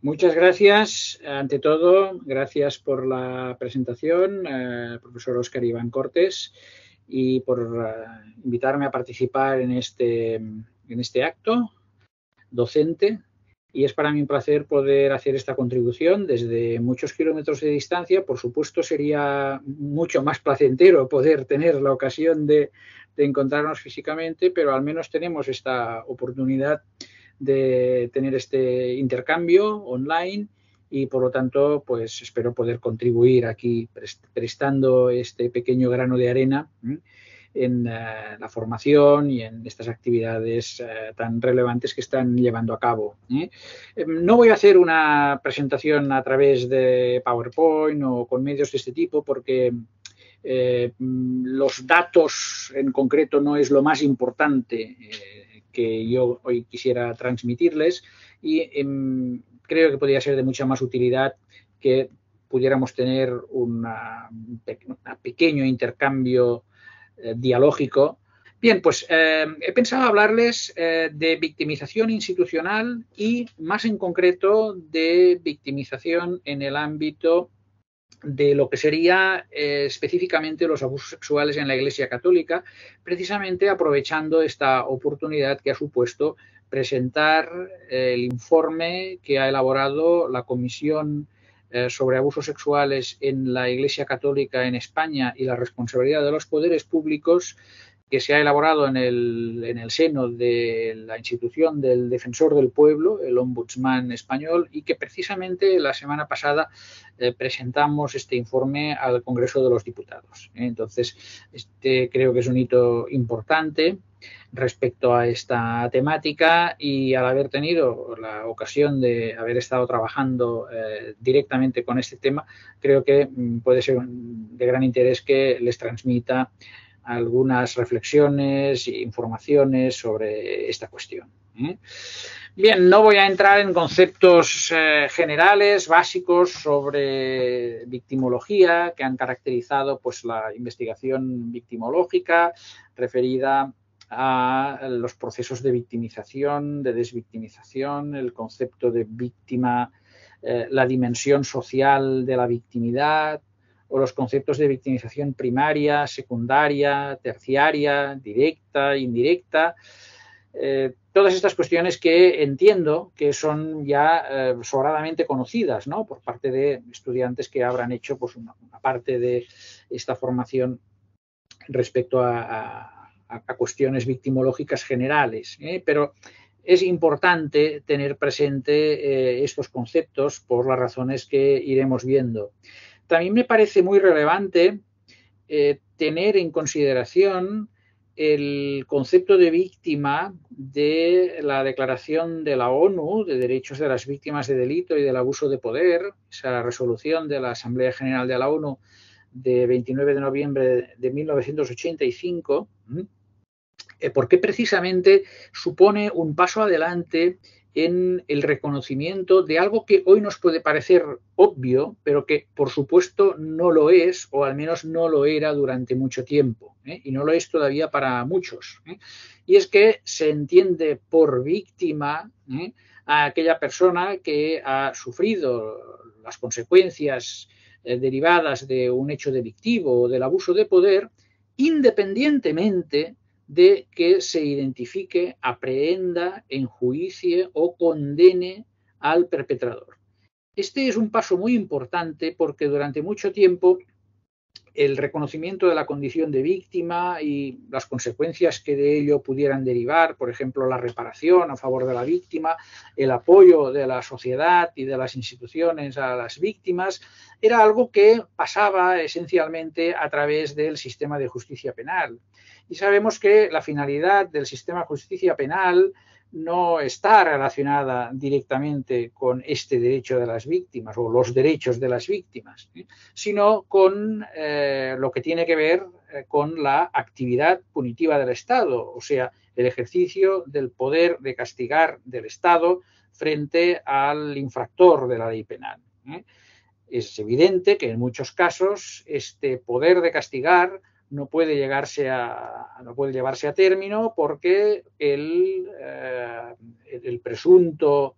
Muchas gracias. Ante todo, gracias por la presentación, profesor Óscar Iván Cortés, y por invitarme a participar en este acto docente. Y es para mí un placer poder hacer esta contribución desde muchos kilómetros de distancia. Por supuesto, sería mucho más placentero poder tener la ocasión de encontrarnos físicamente, pero al menos tenemos esta oportunidad de tener este intercambio online y, por lo tanto, pues espero poder contribuir aquí prestando este pequeño grano de arena en la formación y en estas actividades tan relevantes que están llevando a cabo. No voy a hacer una presentación a través de PowerPoint o con medios de este tipo porque los datos en concreto no es lo más importante que yo hoy quisiera transmitirles y creo que podría ser de mucha más utilidad que pudiéramos tener un pequeño intercambio dialógico. Bien, pues he pensado hablarles de victimización institucional y más en concreto de victimización en el ámbito de lo que sería específicamente los abusos sexuales en la Iglesia Católica, precisamente aprovechando esta oportunidad que ha supuesto presentar el informe que ha elaborado la Comisión sobre abusos sexuales en la Iglesia Católica en España y la responsabilidad de los poderes públicos, que se ha elaborado en el seno de la institución del Defensor del Pueblo, el Ombudsman español, y que precisamente la semana pasada presentamos este informe al Congreso de los Diputados. Entonces, creo que es un hito importante respecto a esta temática, y al haber tenido la ocasión de haber estado trabajando directamente con este tema, creo que puede ser de gran interés que les transmita algunas reflexiones e informaciones sobre esta cuestión. Bien, no voy a entrar en conceptos generales, básicos sobre victimología que han caracterizado pues, la investigación victimológica referida a los procesos de victimización, de desvictimización, el concepto de víctima, la dimensión social de la victimidad, o los conceptos de victimización primaria, secundaria, terciaria, directa, indirecta. Todas estas cuestiones que entiendo que son ya sobradamente conocidas, ¿no?, por parte de estudiantes que habrán hecho pues, una parte de esta formación respecto a cuestiones victimológicas generales, pero es importante tener presente estos conceptos por las razones que iremos viendo. También me parece muy relevante tener en consideración el concepto de víctima de la Declaración de la ONU de Derechos de las Víctimas de Delito y del Abuso de Poder, esa resolución de la Asamblea General de la ONU de 29 de noviembre de 1985, porque precisamente supone un paso adelante en el reconocimiento de algo que hoy nos puede parecer obvio, pero que por supuesto no lo es, o al menos no lo era durante mucho tiempo, y no lo es todavía para muchos. Y es que se entiende por víctima a aquella persona que ha sufrido las consecuencias derivadas de un hecho delictivo o del abuso de poder, independientemente de que se identifique, aprehenda, enjuicie o condene al perpetrador. Este es un paso muy importante porque durante mucho tiempo el reconocimiento de la condición de víctima y las consecuencias que de ello pudieran derivar, por ejemplo, la reparación a favor de la víctima, el apoyo de la sociedad y de las instituciones a las víctimas, era algo que pasaba esencialmente a través del sistema de justicia penal. Y sabemos que la finalidad del sistema de justicia penal no está relacionada directamente con este derecho de las víctimas o los derechos de las víctimas, sino con lo que tiene que ver con la actividad punitiva del Estado, o sea, el ejercicio del poder de castigar del Estado frente al infractor de la ley penal. Es evidente que en muchos casos este poder de castigar no puede llevarse a término porque el presunto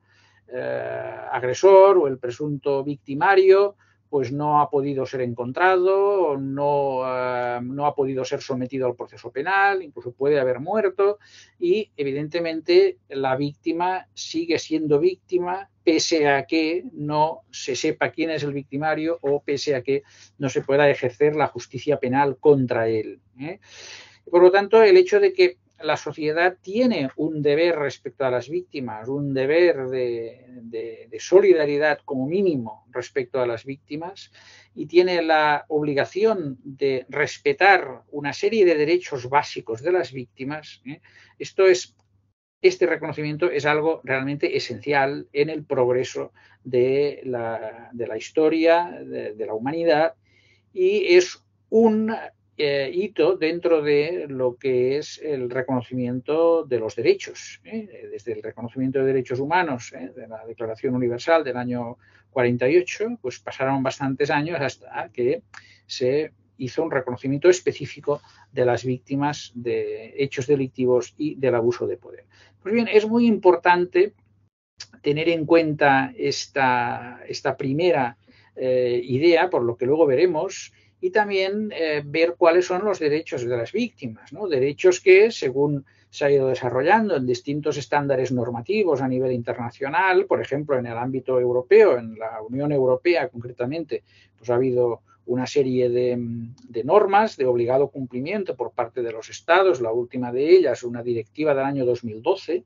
agresor o el presunto victimario pues no ha podido ser encontrado, no ha podido ser sometido al proceso penal, incluso puede haber muerto y evidentemente la víctima sigue siendo víctima pese a que no se sepa quién es el victimario o pese a que no se pueda ejercer la justicia penal contra él. Por lo tanto, el hecho de que la sociedad tiene un deber respecto a las víctimas, un deber de solidaridad como mínimo respecto a las víctimas y tiene la obligación de respetar una serie de derechos básicos de las víctimas, este reconocimiento es algo realmente esencial en el progreso de la historia, de la humanidad y es un hito dentro de lo que es el reconocimiento de los derechos, desde el reconocimiento de derechos humanos de la Declaración Universal del año 48, pues pasaron bastantes años hasta que se hizo un reconocimiento específico de las víctimas de hechos delictivos y del abuso de poder. Pues bien, es muy importante tener en cuenta esta primera idea, por lo que luego veremos, y también ver cuáles son los derechos de las víctimas, ¿no? Derechos que, según se ha ido desarrollando en distintos estándares normativos a nivel internacional, por ejemplo, en el ámbito europeo, en la Unión Europea concretamente, pues ha habido una serie de normas de obligado cumplimiento por parte de los Estados, la última de ellas, una directiva del año 2012,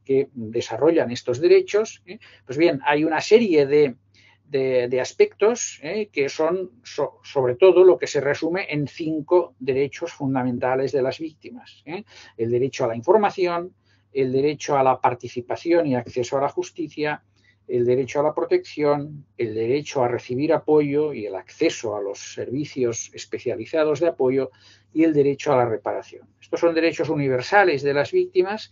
que desarrollan estos derechos. Pues bien, hay una serie de aspectos que son sobre todo lo que se resume en 5 derechos fundamentales de las víctimas. El derecho a la información, el derecho a la participación y acceso a la justicia, el derecho a la protección, el derecho a recibir apoyo y el acceso a los servicios especializados de apoyo y el derecho a la reparación. Estos son derechos universales de las víctimas,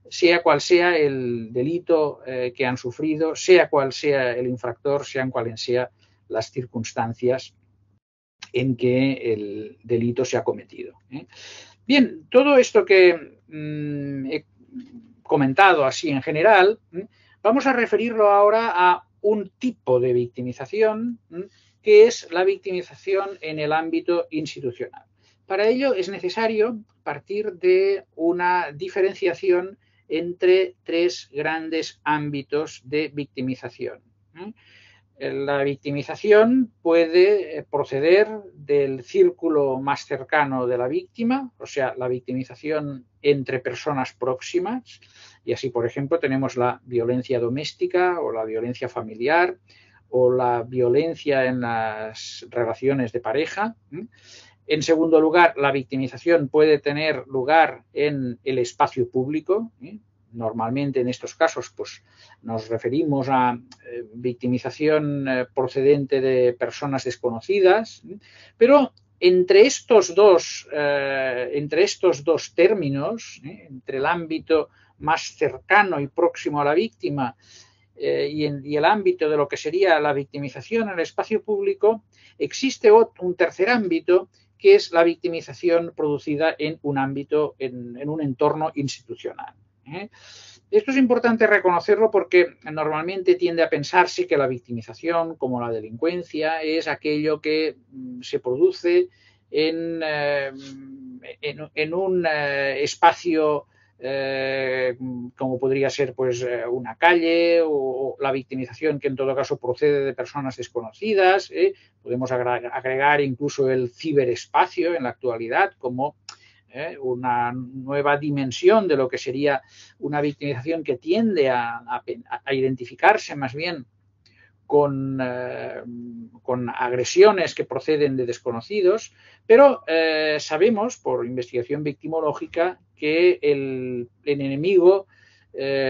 sea cual sea el delito que han sufrido, sea cual sea el infractor, sean cuales sean las circunstancias en que el delito se ha cometido. Bien, todo esto que he comentado así en general, vamos a referirlo ahora a un tipo de victimización, que es la victimización en el ámbito institucional. Para ello es necesario partir de una diferenciación entre 3 grandes ámbitos de victimización. La victimización puede proceder del círculo más cercano de la víctima, o sea, la victimización entre personas próximas, y así, por ejemplo, tenemos la violencia doméstica o la violencia familiar o la violencia en las relaciones de pareja. En segundo lugar, la victimización puede tener lugar en el espacio público. Normalmente en estos casos pues, nos referimos a victimización procedente de personas desconocidas, pero entre estos dos términos, entre el ámbito más cercano y próximo a la víctima y el ámbito de lo que sería la victimización en el espacio público, existe un tercer ámbito que es la victimización producida en un ámbito, en un entorno institucional. Esto es importante reconocerlo porque normalmente tiende a pensarse que la victimización, como la delincuencia, es aquello que se produce en un espacio como podría ser pues una calle o la victimización que en todo caso procede de personas desconocidas. Podemos agregar incluso el ciberespacio en la actualidad como una nueva dimensión de lo que sería una victimización que tiende a identificarse más bien con agresiones que proceden de desconocidos, pero sabemos por investigación victimológica que el enemigo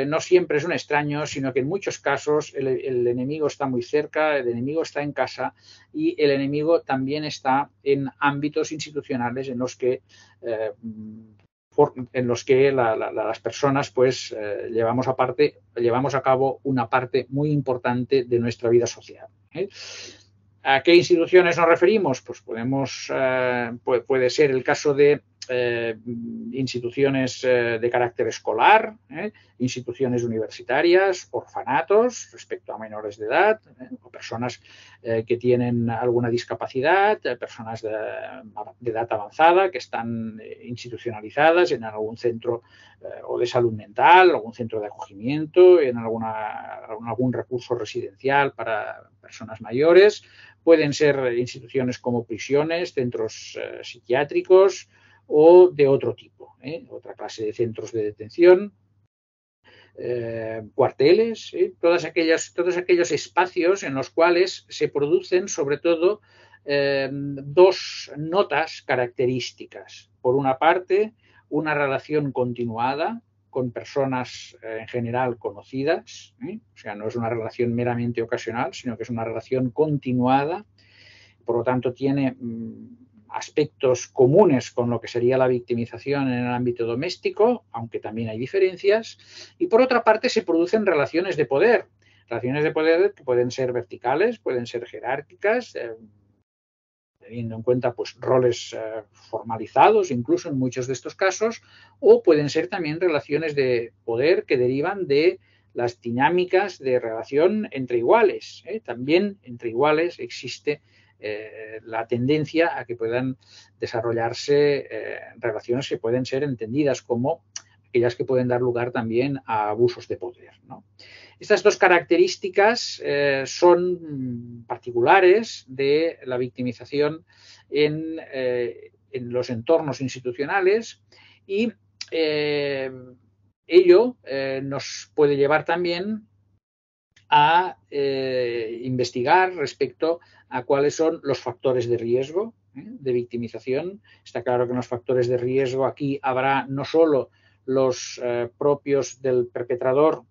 no siempre es un extraño, sino que en muchos casos el enemigo está muy cerca, el enemigo está en casa y el enemigo también está en ámbitos institucionales en los que las personas pues llevamos a cabo una parte muy importante de nuestra vida social. ¿A qué instituciones nos referimos? Pues puede ser el caso de instituciones de carácter escolar, instituciones universitarias, orfanatos respecto a menores de edad, o personas que tienen alguna discapacidad, personas de edad avanzada que están institucionalizadas en algún centro o de salud mental, algún centro de acogimiento, en algún recurso residencial para personas mayores. Pueden ser instituciones como prisiones, centros psiquiátricos o de otro tipo, otra clase de centros de detención, cuarteles, todos aquellos espacios en los cuales se producen sobre todo dos notas características. Por una parte, una relación continuada con personas en general conocidas, o sea, no es una relación meramente ocasional, sino que es una relación continuada, por lo tanto tiene aspectos comunes con lo que sería la victimización en el ámbito doméstico, aunque también hay diferencias, y por otra parte se producen relaciones de poder que pueden ser verticales, pueden ser jerárquicas, teniendo en cuenta pues roles formalizados, incluso en muchos de estos casos, o pueden ser también relaciones de poder que derivan de las dinámicas de relación entre iguales. También entre iguales existe la tendencia a que puedan desarrollarse relaciones que pueden ser entendidas como aquellas que pueden dar lugar también a abusos de poder, ¿no? Estas dos características son particulares de la victimización en los entornos institucionales y ello nos puede llevar también a investigar respecto a cuáles son los factores de riesgo de victimización. Está claro que en los factores de riesgo aquí habrá no solo los propios del perpetrador,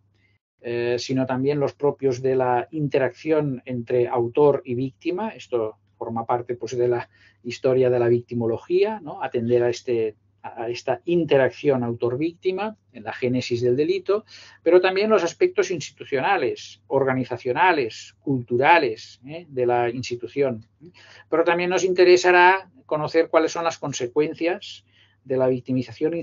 sino también los propios de la interacción entre autor y víctima. Esto forma parte pues, de la historia de la victimología, ¿no? Atender a esta interacción autor-víctima en la génesis del delito, pero también los aspectos institucionales, organizacionales, culturales de la institución. Pero también nos interesará conocer cuáles son las consecuencias de la victimización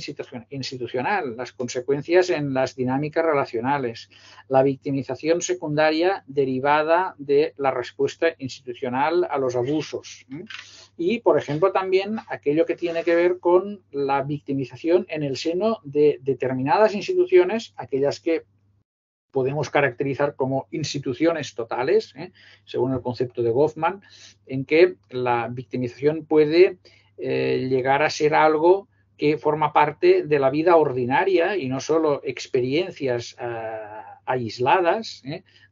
institucional, las consecuencias en las dinámicas relacionales, la victimización secundaria derivada de la respuesta institucional a los abusos y, por ejemplo, también aquello que tiene que ver con la victimización en el seno de determinadas instituciones, aquellas que podemos caracterizar como instituciones totales, según el concepto de Goffman, en que la victimización puede llegar a ser algo que forma parte de la vida ordinaria y no solo experiencias aisladas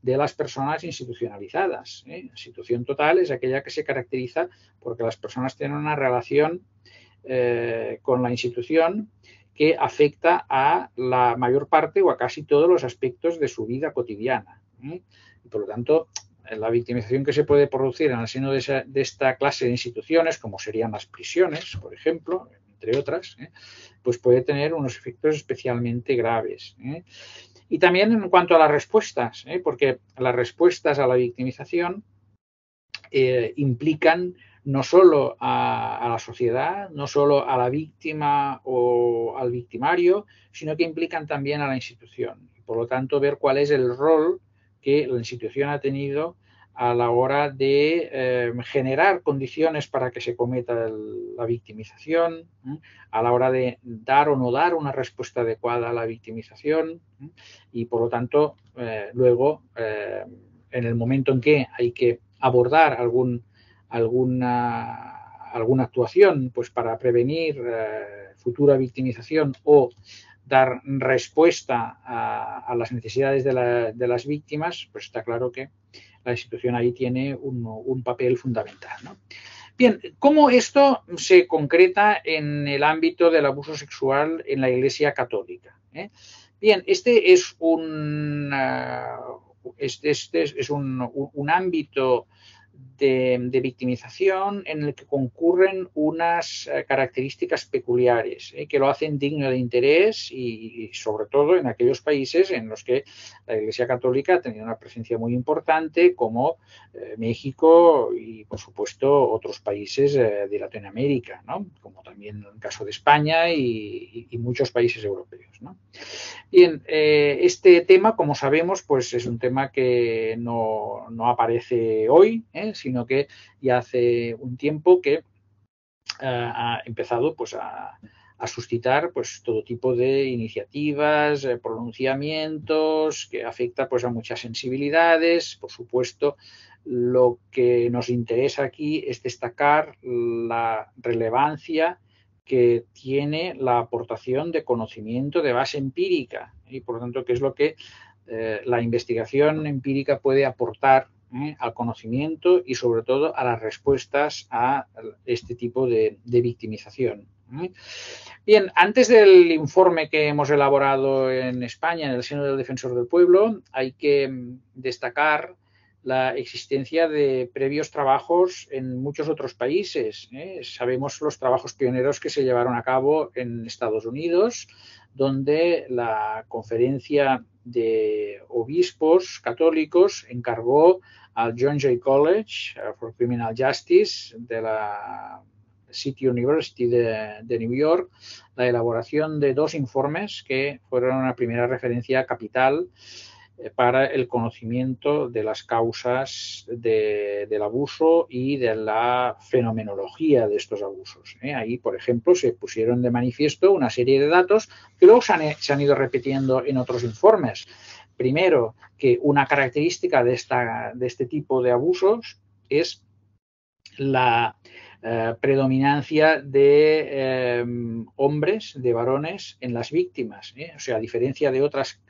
de las personas institucionalizadas. Institución total es aquella que se caracteriza porque las personas tienen una relación con la institución que afecta a la mayor parte o a casi todos los aspectos de su vida cotidiana. Y por lo tanto, la victimización que se puede producir en el seno de esta clase de instituciones, como serían las prisiones, por ejemplo, entre otras, pues puede tener unos efectos especialmente graves. Y también en cuanto a las respuestas, porque las respuestas a la victimización implican no solo a la sociedad, no solo a la víctima o al victimario, sino que implican también a la institución. Y por lo tanto, ver cuál es el rol que la institución ha tenido a la hora de generar condiciones para que se cometa la victimización, a la hora de dar o no dar una respuesta adecuada a la victimización y, por lo tanto, luego, en el momento en que hay que abordar alguna actuación pues para prevenir futura victimización o dar respuesta a las necesidades de las víctimas, pues está claro que la institución ahí tiene un papel fundamental, ¿no? Bien, ¿cómo esto se concreta en el ámbito del abuso sexual en la Iglesia Católica? Bien, este es un ámbito de victimización en el que concurren unas características peculiares que lo hacen digno de interés y sobre todo en aquellos países en los que la Iglesia Católica ha tenido una presencia muy importante como México y por supuesto otros países de Latinoamérica, ¿no? Como también el caso de España y muchos países europeos, ¿no? Bien, este tema, como sabemos, pues es un tema que no aparece hoy, sino que ya hace un tiempo que ha empezado pues a suscitar pues todo tipo de iniciativas, pronunciamientos que afecta pues a muchas sensibilidades. Por supuesto, lo que nos interesa aquí es destacar la relevancia que tiene la aportación de conocimiento de base empírica y por lo tanto qué es lo que la investigación empírica puede aportar al conocimiento y sobre todo a las respuestas a este tipo de victimización. Bien, antes del informe que hemos elaborado en España, en el seno del Defensor del Pueblo, hay que destacar la existencia de previos trabajos en muchos otros países. Sabemos los trabajos pioneros que se llevaron a cabo en Estados Unidos, donde la Conferencia de Obispos Católicos encargó al John Jay College for Criminal Justice de la City University de New York la elaboración de 2 informes que fueron una primera referencia capital para el conocimiento de las causas del abuso y de la fenomenología de estos abusos. Ahí, por ejemplo, se pusieron de manifiesto una serie de datos que luego se han ido repitiendo en otros informes. Primero, que una característica de este tipo de abusos es la predominancia de hombres, de varones en las víctimas. O sea, a diferencia de otras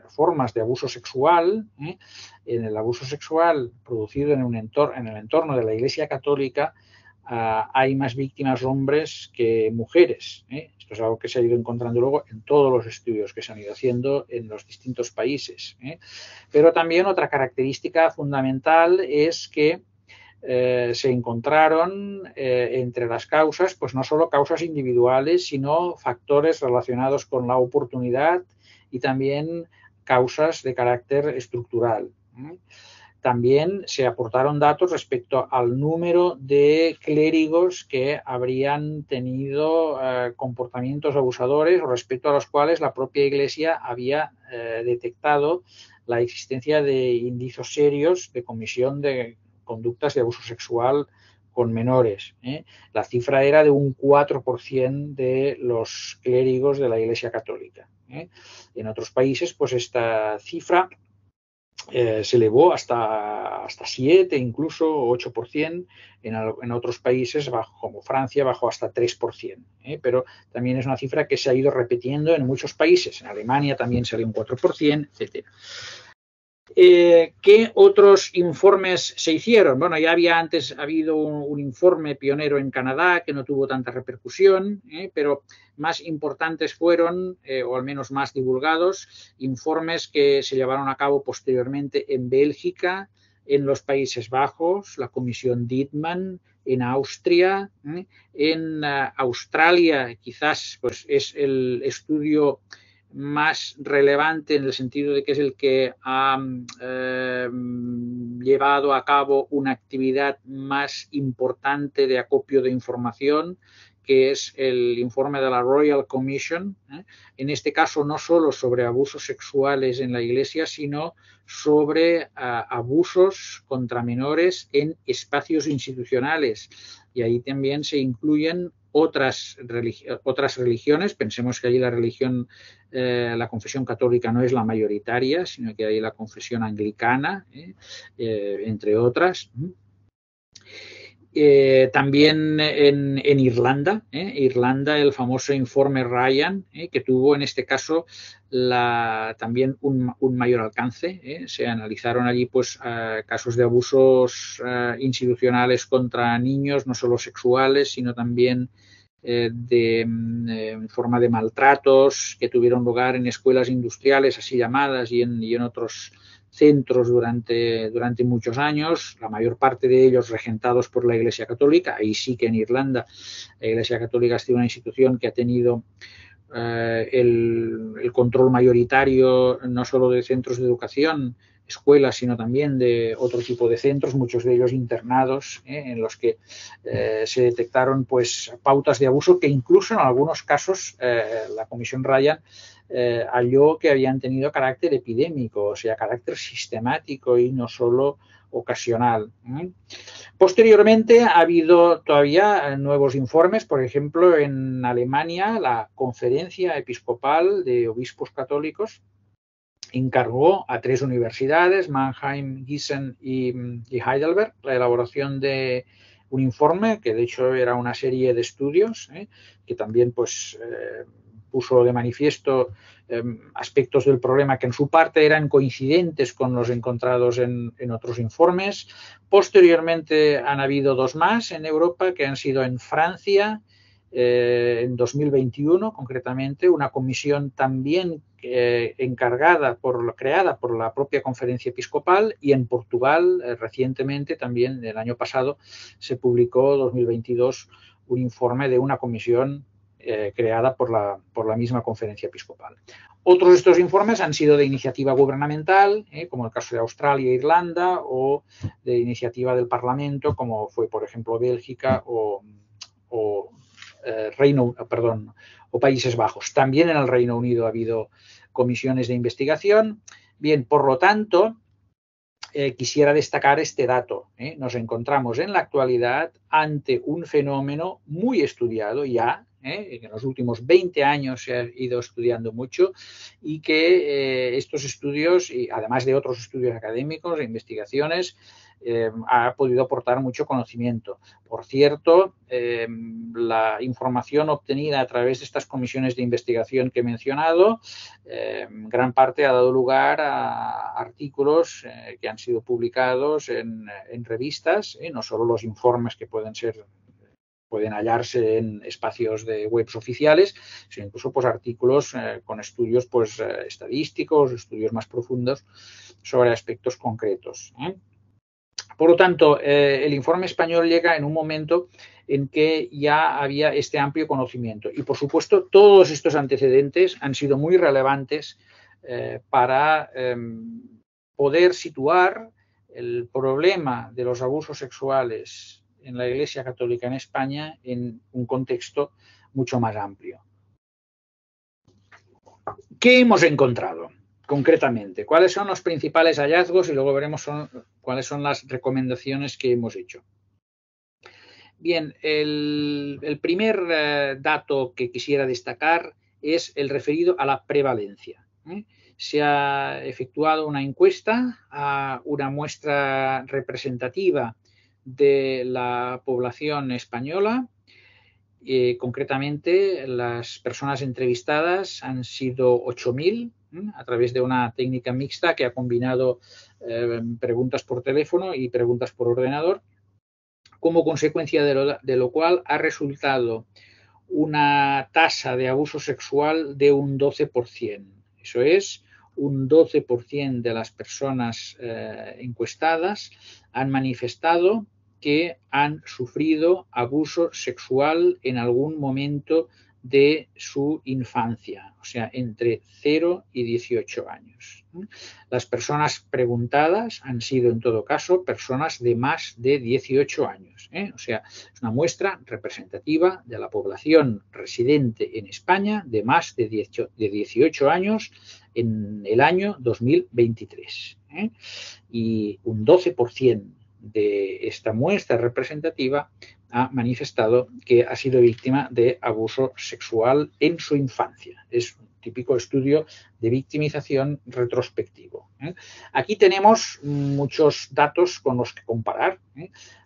formas de abuso sexual, en el abuso sexual producido en el entorno de la Iglesia Católica hay más víctimas hombres que mujeres. Esto es algo que se ha ido encontrando luego en todos los estudios que se han ido haciendo en los distintos países. Pero también otra característica fundamental es que se encontraron entre las causas, pues no solo causas individuales, sino factores relacionados con la oportunidad y también causas de carácter estructural. También se aportaron datos respecto al número de clérigos que habrían tenido comportamientos abusadores o respecto a los cuales la propia Iglesia había detectado la existencia de indicios serios de comisión de conductas de abuso sexual con menores. La cifra era de un 4% de los clérigos de la Iglesia Católica. En otros países, pues esta cifra se elevó hasta 7, incluso 8%. En otros países, como Francia, bajó hasta 3%. Pero también es una cifra que se ha ido repitiendo en muchos países. En Alemania también salió un 4%, etc. ¿Qué otros informes se hicieron? Bueno, ya había antes habido un informe pionero en Canadá que no tuvo tanta repercusión, pero más importantes fueron, o al menos más divulgados, informes que se llevaron a cabo posteriormente en Bélgica, en los Países Bajos, la Comisión Dittmann, en Austria, en Australia quizás pues, es el estudio más relevante en el sentido de que es el que ha llevado a cabo una actividad más importante de acopio de información, que es el informe de la Royal Commission, en este caso no solo sobre abusos sexuales en la Iglesia, sino sobre abusos contra menores en espacios institucionales. Y ahí también se incluyen otras religiones. Pensemos que allí la religión, la confesión católica no es la mayoritaria, sino que hay la confesión anglicana, entre otras. También en Irlanda, Irlanda, el famoso informe Ryan, que tuvo en este caso también un mayor alcance. Se analizaron allí pues casos de abusos institucionales contra niños, no solo sexuales, sino también en forma de maltratos que tuvieron lugar en escuelas industriales así llamadas y en otros centros durante muchos años, la mayor parte de ellos regentados por la Iglesia Católica. Ahí sí que en Irlanda la Iglesia Católica ha sido una institución que ha tenido el control mayoritario no solo de centros de educación, escuelas, sino también de otro tipo de centros, muchos de ellos internados, en los que se detectaron pues pautas de abuso que incluso en algunos casos la Comisión Ryan halló que habían tenido carácter epidémico, o sea, carácter sistemático y no solo ocasional. Posteriormente ha habido todavía nuevos informes, por ejemplo, en Alemania la Conferencia Episcopal de Obispos Católicos encargó a 3 universidades, Mannheim, Gießen y Heidelberg, la elaboración de un informe que de hecho era una serie de estudios que también pues puso de manifiesto aspectos del problema que en su parte eran coincidentes con los encontrados en otros informes. Posteriormente han habido 2 más en Europa que han sido en Francia, en 2021 concretamente, una comisión también creada por la propia Conferencia Episcopal, y en Portugal recientemente, también el año pasado, se publicó 2022 un informe de una comisión creada por la misma Conferencia Episcopal. Otros de estos informes han sido de iniciativa gubernamental, como el caso de Australia e Irlanda, o de iniciativa del Parlamento, como fue, por ejemplo, Bélgica o Países Bajos. También en el Reino Unido ha habido comisiones de investigación. Bien, por lo tanto, quisiera destacar este dato. Nos encontramos en la actualidad ante un fenómeno muy estudiado ya, que en los últimos 20 años se ha ido estudiando mucho, y que estos estudios, y además de otros estudios académicos e investigaciones, ha podido aportar mucho conocimiento. Por cierto, la información obtenida a través de estas comisiones de investigación que he mencionado, gran parte ha dado lugar a artículos que han sido publicados en revistas, no solo los informes que pueden hallarse en espacios de webs oficiales, sino incluso pues artículos con estudios pues estadísticos, estudios más profundos sobre aspectos concretos. Por lo tanto, el informe español llega en un momento en que ya había este amplio conocimiento, y por supuesto todos estos antecedentes han sido muy relevantes para poder situar el problema de los abusos sexuales en la Iglesia Católica en España en un contexto mucho más amplio. ¿Qué hemos encontrado concretamente? ¿Cuáles son los principales hallazgos? Y luego veremos cuáles son las recomendaciones que hemos hecho. Bien, el primer dato que quisiera destacar es el referido a la prevalencia. Se ha efectuado una encuesta a una muestra representativa de la población española. Concretamente, las personas entrevistadas han sido 8.000 a través de una técnica mixta que ha combinado preguntas por teléfono y preguntas por ordenador, como consecuencia de lo cual ha resultado una tasa de abuso sexual de un 12%. Eso es, un 12% de las personas encuestadas han manifestado que han sufrido abuso sexual en algún momento de su infancia, o sea, entre 0 y 18 años. Las personas preguntadas han sido, en todo caso, personas de más de 18 años. O sea, es una muestra representativa de la población residente en España de más de 18 años en el año 2023. Y un 12% de esta muestra representativa ha manifestado que ha sido víctima de abuso sexual en su infancia. Es un típico estudio de victimización retrospectivo. Aquí tenemos muchos datos con los que comparar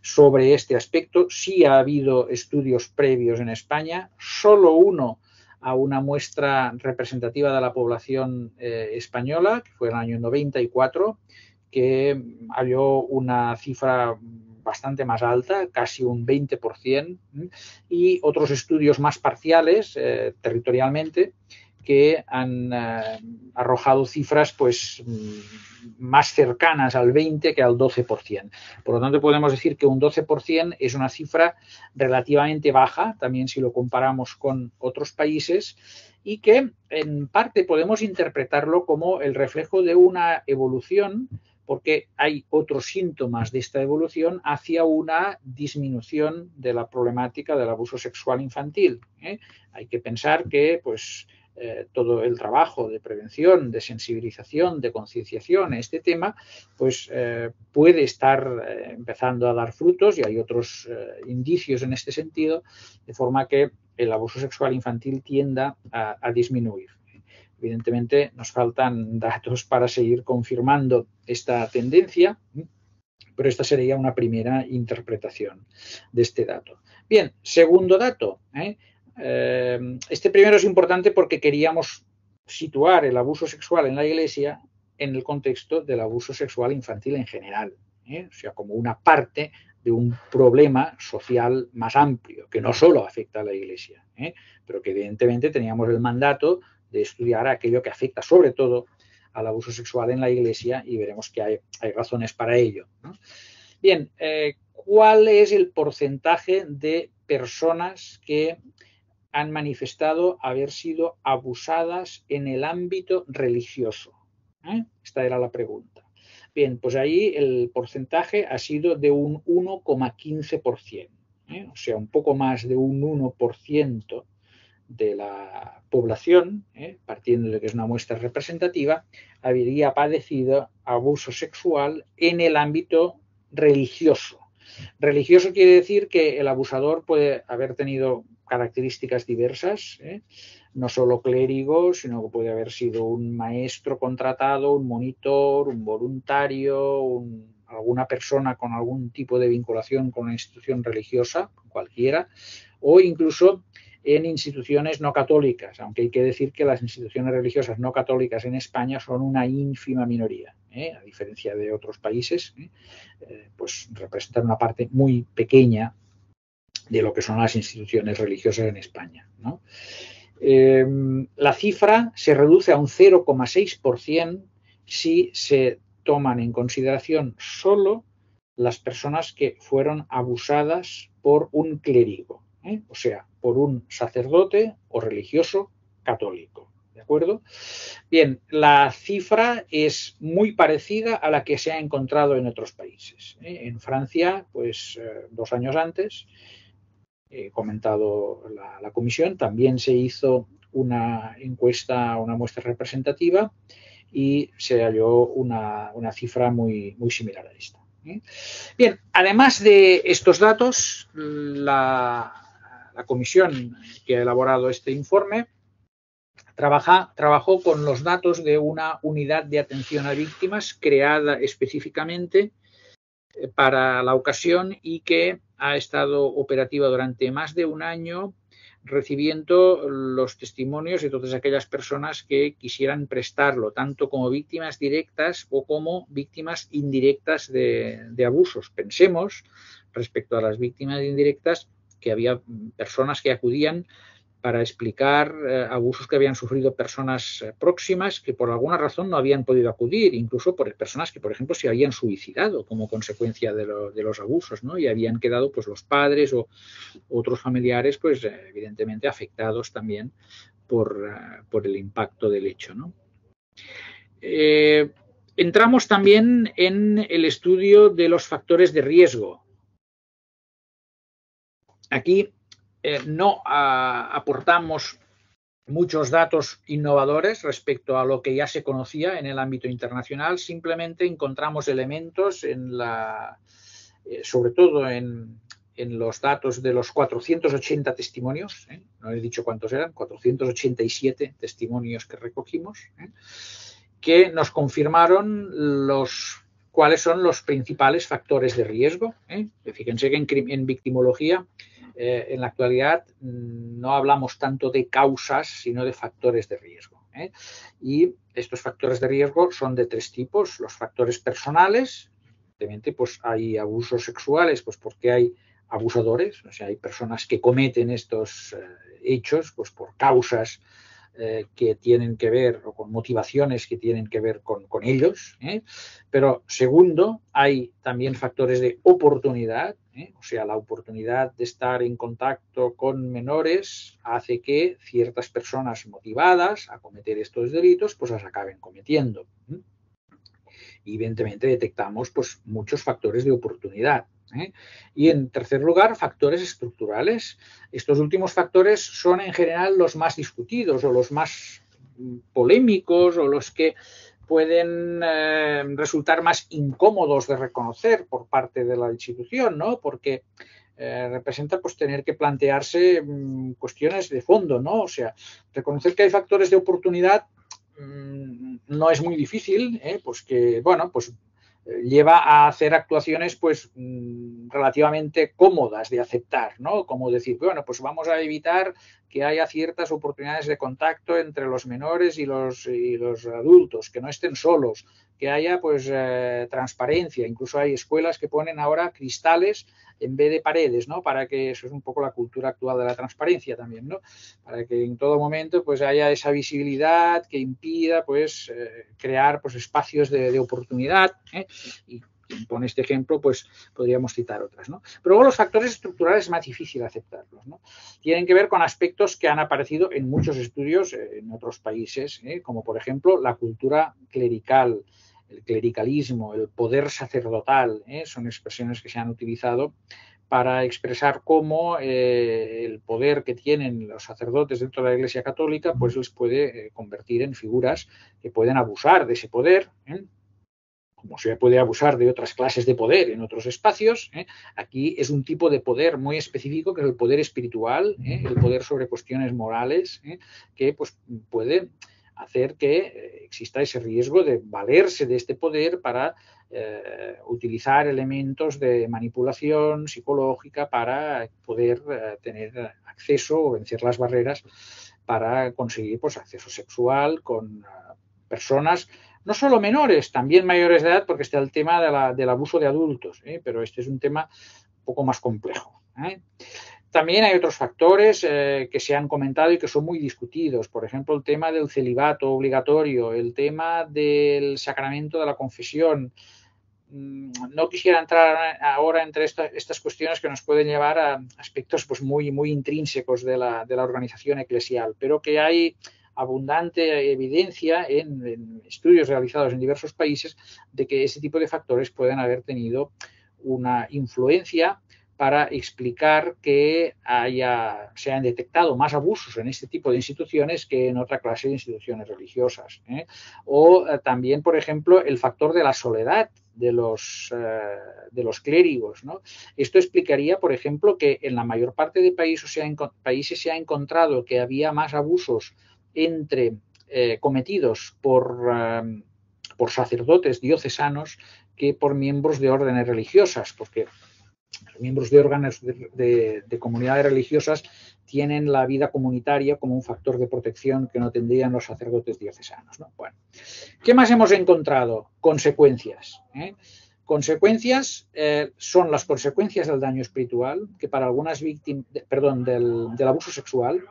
sobre este aspecto. Sí ha habido estudios previos en España, solo uno a una muestra representativa de la población española, que fue en el año 94, que halló una cifra bastante más alta, casi un 20%, y otros estudios más parciales territorialmente que han arrojado cifras pues más cercanas al 20 que al 12%. Por lo tanto, podemos decir que un 12% es una cifra relativamente baja, también si lo comparamos con otros países, y que en parte podemos interpretarlo como el reflejo de una evolución, porque hay otros síntomas de esta evolución hacia una disminución de la problemática del abuso sexual infantil. Hay que pensar que pues, todo el trabajo de prevención, de sensibilización, de concienciación a este tema, pues puede estar empezando a dar frutos y hay otros indicios en este sentido, de forma que el abuso sexual infantil tienda a disminuir. Evidentemente, nos faltan datos para seguir confirmando esta tendencia, pero esta sería una primera interpretación de este dato. Bien, segundo dato. Este primero es importante porque queríamos situar el abuso sexual en la Iglesia en el contexto del abuso sexual infantil en general, o sea, como una parte de un problema social más amplio, que no solo afecta a la Iglesia, pero que evidentemente teníamos el mandato de estudiar aquello que afecta sobre todo al abuso sexual en la Iglesia y veremos que hay razones para ello, ¿no? Bien, ¿cuál es el porcentaje de personas que han manifestado haber sido abusadas en el ámbito religioso? Esta era la pregunta. Bien, pues ahí el porcentaje ha sido de un 1,15%, o sea, un poco más de un 1% de la población, partiendo de que es una muestra representativa, habría padecido abuso sexual en el ámbito religioso. Religioso quiere decir que el abusador puede haber tenido características diversas, no solo clérigo, sino que puede haber sido un maestro contratado, un monitor, un voluntario, alguna persona con algún tipo de vinculación con una institución religiosa, cualquiera, o incluso en instituciones no católicas, aunque hay que decir que las instituciones religiosas no católicas en España son una ínfima minoría, a diferencia de otros países, pues representan una parte muy pequeña de lo que son las instituciones religiosas en España, ¿no? La cifra se reduce a un 0,6% si se toman en consideración solo las personas que fueron abusadas por un clérigo, o sea, por un sacerdote o religioso católico. ¿De acuerdo? Bien, la cifra es muy parecida a la que se ha encontrado en otros países. En Francia, pues 2 años antes, he comentado la comisión, también se hizo una encuesta, una muestra representativa y se halló una cifra muy, muy similar a esta. Bien, además de estos datos, la comisión que ha elaborado este informe trabajó con los datos de una unidad de atención a víctimas creada específicamente para la ocasión y que ha estado operativa durante más de un año, recibiendo los testimonios de todas aquellas personas que quisieran prestarlo, tanto como víctimas directas o como víctimas indirectas de abusos. Pensemos, respecto a las víctimas indirectas, que había personas que acudían para explicar abusos que habían sufrido personas próximas que por alguna razón no habían podido acudir, incluso por personas que, por ejemplo, se habían suicidado como consecuencia de los abusos, ¿no? Y habían quedado pues los padres o otros familiares, pues evidentemente afectados también por el impacto del hecho, ¿no? Entramos también en el estudio de los factores de riesgo. Aquí no aportamos muchos datos innovadores respecto a lo que ya se conocía en el ámbito internacional, simplemente encontramos elementos sobre todo en los datos de los 480 testimonios, no he dicho cuántos eran, 487 testimonios que recogimos, que nos confirmaron cuáles son los principales factores de riesgo. Fíjense que en victimología en la actualidad no hablamos tanto de causas, sino de factores de riesgo. Y estos factores de riesgo son de 3 tipos. Los factores personales, evidentemente, pues hay abusos sexuales, pues porque hay abusadores, o sea, hay personas que cometen estos hechos pues por causas que tienen que ver, o con motivaciones que tienen que ver con ellos. Pero segundo, hay también factores de oportunidad, o sea, la oportunidad de estar en contacto con menores hace que ciertas personas motivadas a cometer estos delitos pues las acaben cometiendo. Y evidentemente detectamos pues muchos factores de oportunidad. Y en tercer lugar, factores estructurales. Estos últimos factores son en general los más discutidos o los más polémicos o los que pueden resultar más incómodos de reconocer por parte de la institución, ¿no? Porque representa pues tener que plantearse cuestiones de fondo, ¿no? O sea, reconocer que hay factores de oportunidad no es muy difícil, pues que, bueno, pues lleva a hacer actuaciones pues relativamente cómodas de aceptar, ¿no? Como decir, bueno, pues vamos a evitar que haya ciertas oportunidades de contacto entre los menores y los adultos, que no estén solos, que haya pues transparencia. Incluso hay escuelas que ponen ahora cristales en vez de paredes, ¿no? Para que eso es un poco la cultura actual de la transparencia también, ¿no? Para que en todo momento pues haya esa visibilidad que impida pues crear pues espacios de oportunidad, y con este ejemplo pues podríamos citar otras, ¿no? Pero luego los factores estructurales es más difícil aceptarlos, ¿no? Tienen que ver con aspectos que han aparecido en muchos estudios en otros países, como por ejemplo la cultura clerical, el clericalismo, el poder sacerdotal, son expresiones que se han utilizado para expresar cómo el poder que tienen los sacerdotes dentro de la Iglesia Católica pues les puede convertir en figuras que pueden abusar de ese poder, como se puede abusar de otras clases de poder en otros espacios. Aquí es un tipo de poder muy específico que es el poder espiritual, el poder sobre cuestiones morales, que pues puede hacer que exista ese riesgo de valerse de este poder para utilizar elementos de manipulación psicológica para poder tener acceso o vencer las barreras para conseguir pues acceso sexual con personas no solo menores, también mayores de edad, porque está el tema del abuso de adultos, pero este es un tema un poco más complejo. También hay otros factores que se han comentado y que son muy discutidos. Por ejemplo, el tema del celibato obligatorio, el tema del sacramento de la confesión. No quisiera entrar ahora entre estas cuestiones que nos pueden llevar a aspectos pues, muy, muy intrínsecos de la organización eclesial, pero que hay abundante evidencia en estudios realizados en diversos países de que ese tipo de factores pueden haber tenido una influencia para explicar que se han detectado más abusos en este tipo de instituciones que en otra clase de instituciones religiosas. O también, por ejemplo, el factor de la soledad de los clérigos, ¿no? Esto explicaría, por ejemplo, que en la mayor parte de países se ha encontrado que había más abusos cometidos por sacerdotes diocesanos que por miembros de órdenes religiosas, porque los miembros de órganos de comunidades religiosas tienen la vida comunitaria como un factor de protección que no tendrían los sacerdotes diocesanos, ¿no? Bueno, ¿qué más hemos encontrado? Consecuencias. Consecuencias son las consecuencias del daño espiritual, que para algunas víctimas, del abuso sexual,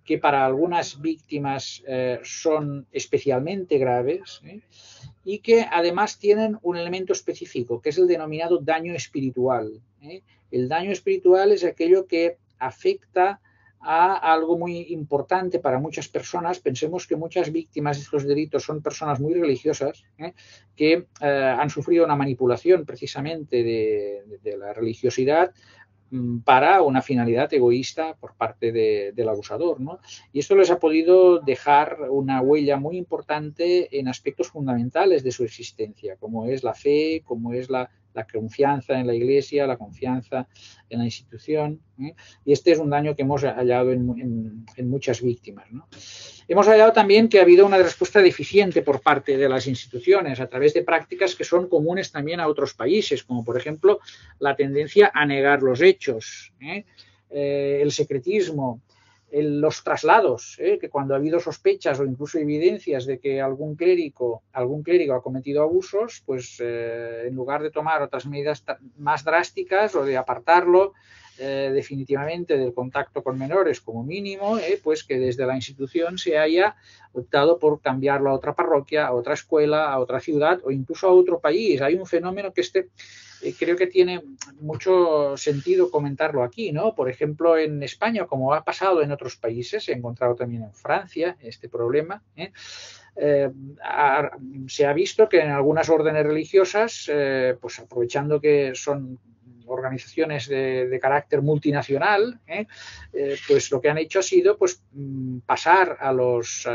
que para algunas víctimas son especialmente graves, y que además tienen un elemento específico, que es el denominado daño espiritual. El daño espiritual es aquello que afecta a algo muy importante para muchas personas. Pensemos que muchas víctimas de estos delitos son personas muy religiosas, que han sufrido una manipulación precisamente de la religiosidad para una finalidad egoísta por parte del abusador, ¿no? Y esto les ha podido dejar una huella muy importante en aspectos fundamentales de su existencia, como es la fe, como es la confianza en la Iglesia, la confianza en la institución, y este es un daño que hemos hallado en muchas víctimas, ¿no? Hemos hallado también que ha habido una respuesta deficiente por parte de las instituciones a través de prácticas que son comunes también a otros países, como por ejemplo la tendencia a negar los hechos, el secretismo, los traslados, que cuando ha habido sospechas o incluso evidencias de que algún clérigo ha cometido abusos, pues en lugar de tomar otras medidas más drásticas o de apartarlo, definitivamente del contacto con menores como mínimo, pues que desde la institución se haya optado por cambiarlo a otra parroquia, a otra escuela, a otra ciudad o incluso a otro país. Hay un fenómeno que creo que tiene mucho sentido comentarlo aquí, ¿no? Por ejemplo, en España, como ha pasado en otros países, he encontrado también en Francia este problema, se ha visto que en algunas órdenes religiosas, pues aprovechando que son organizaciones de carácter multinacional, pues lo que han hecho ha sido pues pasar a los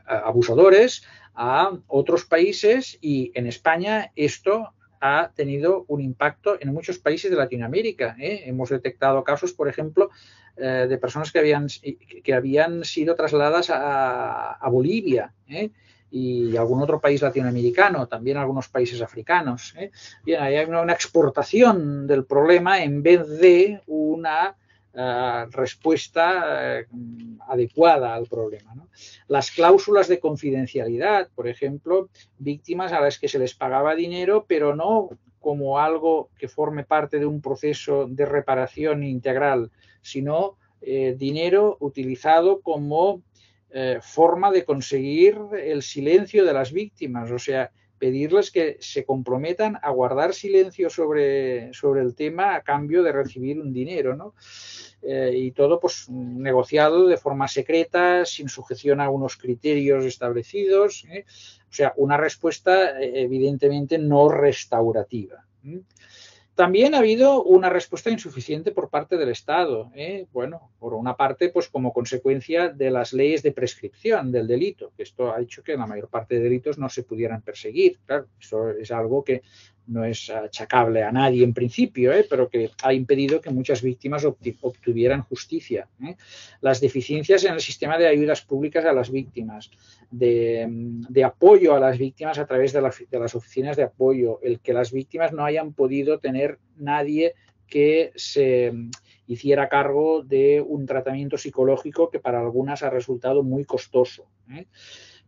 abusadores a otros países, y en España esto ha tenido un impacto en muchos países de Latinoamérica. Hemos detectado casos, por ejemplo, de personas que habían sido trasladadas a Bolivia, y algún otro país latinoamericano, también algunos países africanos. Bien, hay una exportación del problema en vez de una respuesta adecuada al problema, ¿no? Las cláusulas de confidencialidad, por ejemplo, víctimas a las que se les pagaba dinero, pero no como algo que forme parte de un proceso de reparación integral, sino dinero utilizado como forma de conseguir el silencio de las víctimas, o sea, pedirles que se comprometan a guardar silencio sobre el tema a cambio de recibir un dinero, ¿no? Y todo pues negociado de forma secreta, sin sujeción a unos criterios establecidos, o sea, una respuesta evidentemente no restaurativa. También ha habido una respuesta insuficiente por parte del Estado. Bueno, por una parte, pues como consecuencia de las leyes de prescripción del delito, que esto ha hecho que la mayor parte de delitos no se pudieran perseguir. Claro, eso es algo que no es achacable a nadie en principio, pero que ha impedido que muchas víctimas obtuvieran justicia. Las deficiencias en el sistema de ayudas públicas a las víctimas, de apoyo a las víctimas a través de las oficinas de apoyo, el que las víctimas no hayan podido tener nadie que se hiciera cargo de un tratamiento psicológico que para algunas ha resultado muy costoso.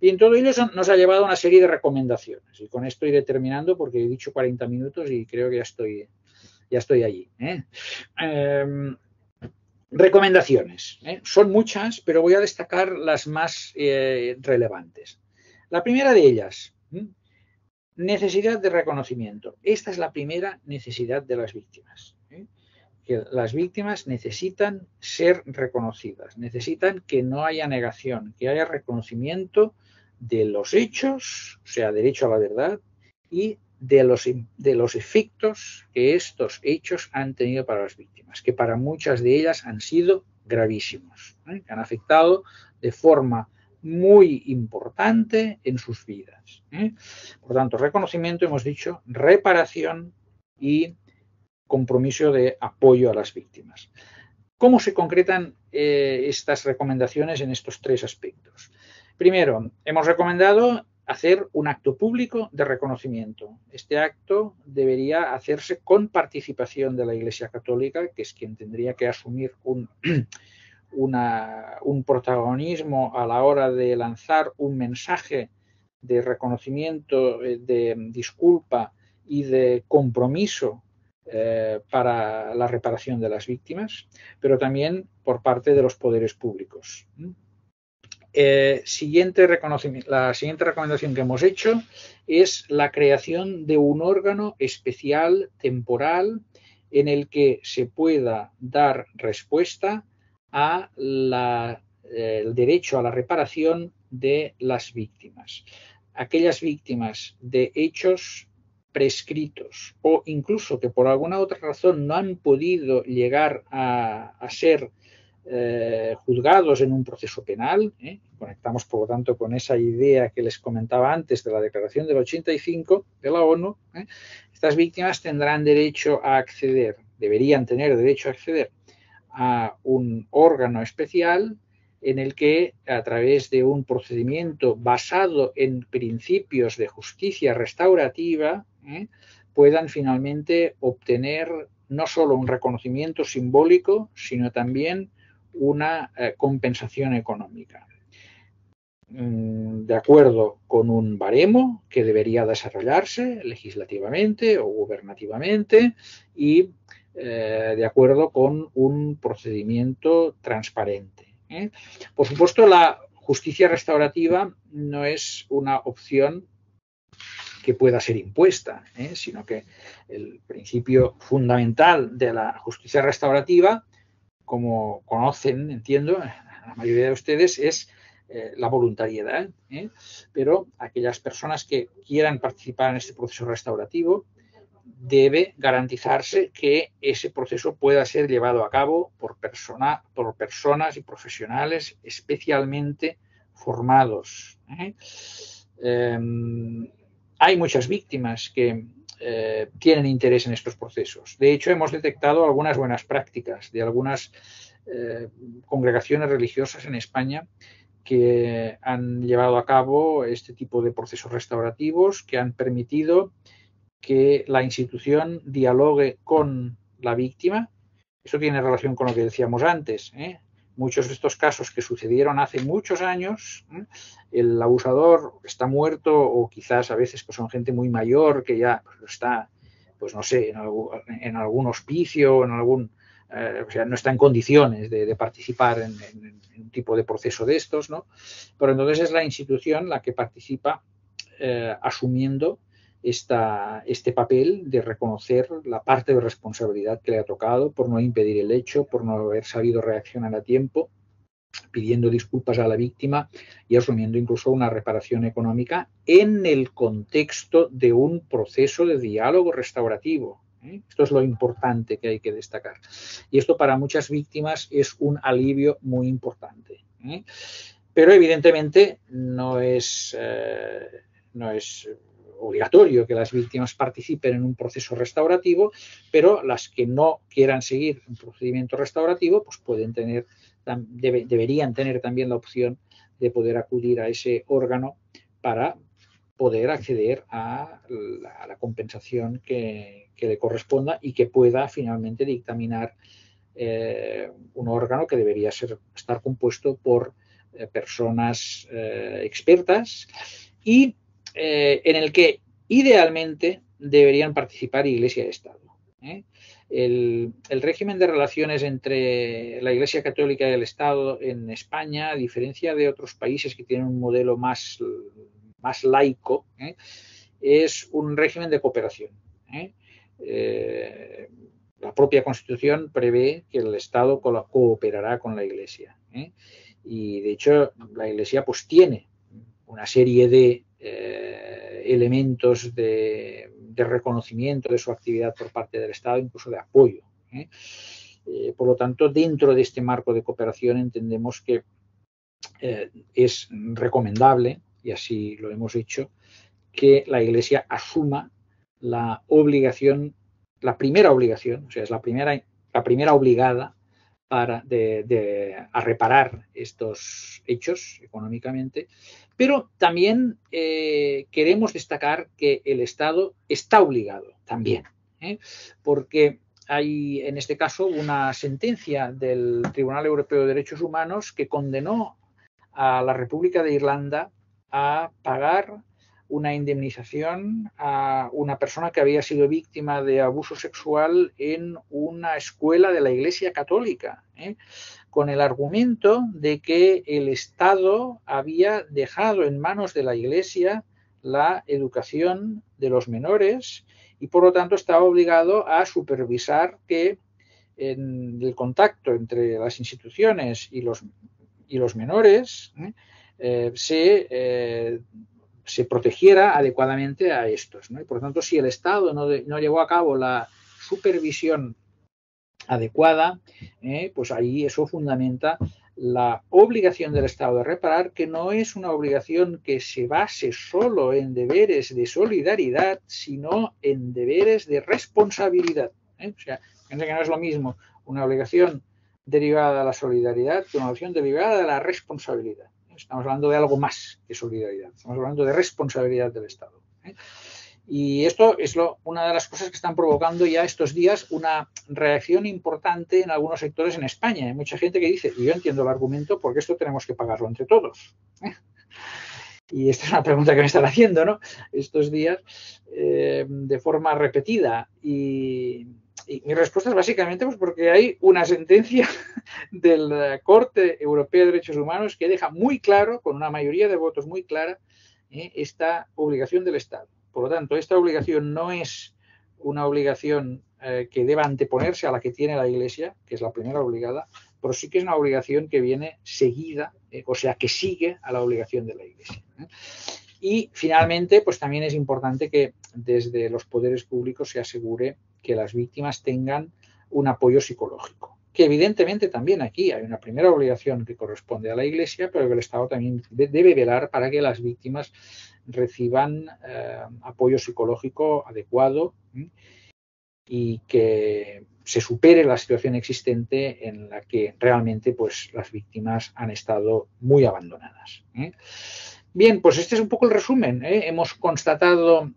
Y en todo ello nos ha llevado a una serie de recomendaciones. Y con esto iré terminando porque he dicho 40 minutos y creo que ya estoy allí. Recomendaciones. Son muchas, pero voy a destacar las más relevantes. La primera de ellas, necesidad de reconocimiento. Esta es la primera necesidad de las víctimas. Que las víctimas necesitan ser reconocidas, necesitan que no haya negación, que haya reconocimiento de los hechos, o sea, derecho a la verdad, y de los efectos que estos hechos han tenido para las víctimas, que para muchas de ellas han sido gravísimos, que han afectado de forma muy importante en sus vidas. Por tanto, reconocimiento, hemos dicho, reparación y compromiso de apoyo a las víctimas. ¿Cómo se concretan estas recomendaciones en estos tres aspectos? Primero, hemos recomendado hacer un acto público de reconocimiento. Este acto debería hacerse con participación de la Iglesia Católica, que es quien tendría que asumir un protagonismo a la hora de lanzar un mensaje de reconocimiento, de disculpa y de compromiso para la reparación de las víctimas, pero también por parte de los poderes públicos. La siguiente recomendación que hemos hecho es la creación de un órgano especial, temporal, en el que se pueda dar respuesta a el derecho a la reparación de las víctimas. Aquellas víctimas de hechos prescritos o incluso que por alguna otra razón no han podido llegar a ser juzgados en un proceso penal. Conectamos, por lo tanto, con esa idea que les comentaba antes de la Declaración del 85 de la ONU. Estas víctimas tendrán derecho a acceder, deberían tener derecho a acceder a un órgano especial en el que, a través de un procedimiento basado en principios de justicia restaurativa, puedan finalmente obtener no solo un reconocimiento simbólico, sino también una compensación económica. de acuerdo con un baremo que debería desarrollarse legislativamente o gubernativamente y de acuerdo con un procedimiento transparente. Por supuesto, la justicia restaurativa no es una opción que pueda ser impuesta, sino que el principio fundamental de la justicia restaurativa, como conocen, entiendo, la mayoría de ustedes, es la voluntariedad, pero aquellas personas que quieran participar en este proceso restaurativo debe garantizarse que ese proceso pueda ser llevado a cabo por personas y profesionales especialmente formados. Hay muchas víctimas que tienen interés en estos procesos. De hecho, hemos detectado algunas buenas prácticas de algunas congregaciones religiosas en España que han llevado a cabo este tipo de procesos restaurativos que han permitido que la institución dialogue con la víctima. Eso tiene relación con lo que decíamos antes. Muchos de estos casos que sucedieron hace muchos años, el abusador está muerto o quizás a veces pues, son gente muy mayor que ya pues, está, pues no sé, en algún hospicio, en algún, o sea, no está en condiciones de participar en un tipo de proceso de estos, ¿no? Pero entonces es la institución la que participa asumiendo este papel de reconocer la parte de responsabilidad que le ha tocado por no impedir el hecho, por no haber sabido reaccionar a tiempo, pidiendo disculpas a la víctima y asumiendo incluso una reparación económica en el contexto de un proceso de diálogo restaurativo. Esto es lo importante que hay que destacar. Y esto para muchas víctimas es un alivio muy importante. Pero evidentemente no es obligatorio que las víctimas participen en un proceso restaurativo, pero las que no quieran seguir un procedimiento restaurativo, pues pueden tener, deberían tener también la opción de poder acudir a ese órgano para poder acceder a la compensación que le corresponda y que pueda finalmente dictaminar un órgano que debería estar compuesto por personas expertas y en el que idealmente deberían participar Iglesia y Estado. El régimen de relaciones entre la Iglesia Católica y el Estado en España, a diferencia de otros países que tienen un modelo más laico, es un régimen de cooperación. La propia Constitución prevé que el Estado cooperará con la Iglesia. Y de hecho la Iglesia pues tiene una serie de elementos de reconocimiento de su actividad por parte del Estado, incluso de apoyo. Por lo tanto, dentro de este marco de cooperación entendemos que es recomendable, y así lo hemos hecho, que la Iglesia asuma la obligación, la primera obligación, o sea, es la primera obligada a reparar estos hechos económicamente, pero también queremos destacar que el Estado está obligado también, porque hay en este caso una sentencia del Tribunal Europeo de Derechos Humanos que condenó a la República de Irlanda a pagar una indemnización a una persona que había sido víctima de abuso sexual en una escuela de la Iglesia Católica, con el argumento de que el Estado había dejado en manos de la Iglesia la educación de los menores y por lo tanto estaba obligado a supervisar que en el contacto entre las instituciones y los menores se protegiera adecuadamente a estos, ¿no? Y por lo tanto, si el Estado no llevó a cabo la supervisión adecuada, pues ahí eso fundamenta la obligación del Estado de reparar, que no es una obligación que se base solo en deberes de solidaridad, sino en deberes de responsabilidad. O sea, fíjense que no es lo mismo una obligación derivada de la solidaridad que una obligación derivada de la responsabilidad. Estamos hablando de algo más que solidaridad, estamos hablando de responsabilidad del Estado. Y esto es una de las cosas que están provocando ya estos días una reacción importante en algunos sectores en España. Hay mucha gente que dice, y yo entiendo el argumento, porque esto tenemos que pagarlo entre todos. Y esta es una pregunta que me están haciendo, ¿no?, estos días, de forma repetida. Y mi respuesta es básicamente pues porque hay una sentencia de la Corte Europea de Derechos Humanos que deja muy claro, con una mayoría de votos muy clara, esta obligación del Estado. Por lo tanto, esta obligación no es una obligación que deba anteponerse a la que tiene la Iglesia, que es la primera obligada, pero sí que es una obligación que viene seguida, o sea, que sigue a la obligación de la Iglesia. Y finalmente, pues también es importante que desde los poderes públicos se asegure que las víctimas tengan un apoyo psicológico. Que evidentemente también aquí hay una primera obligación que corresponde a la Iglesia, pero que el Estado también debe velar para que las víctimas reciban apoyo psicológico adecuado y que se supere la situación existente en la que realmente pues las víctimas han estado muy abandonadas. Bien, pues este es un poco el resumen. Hemos constatado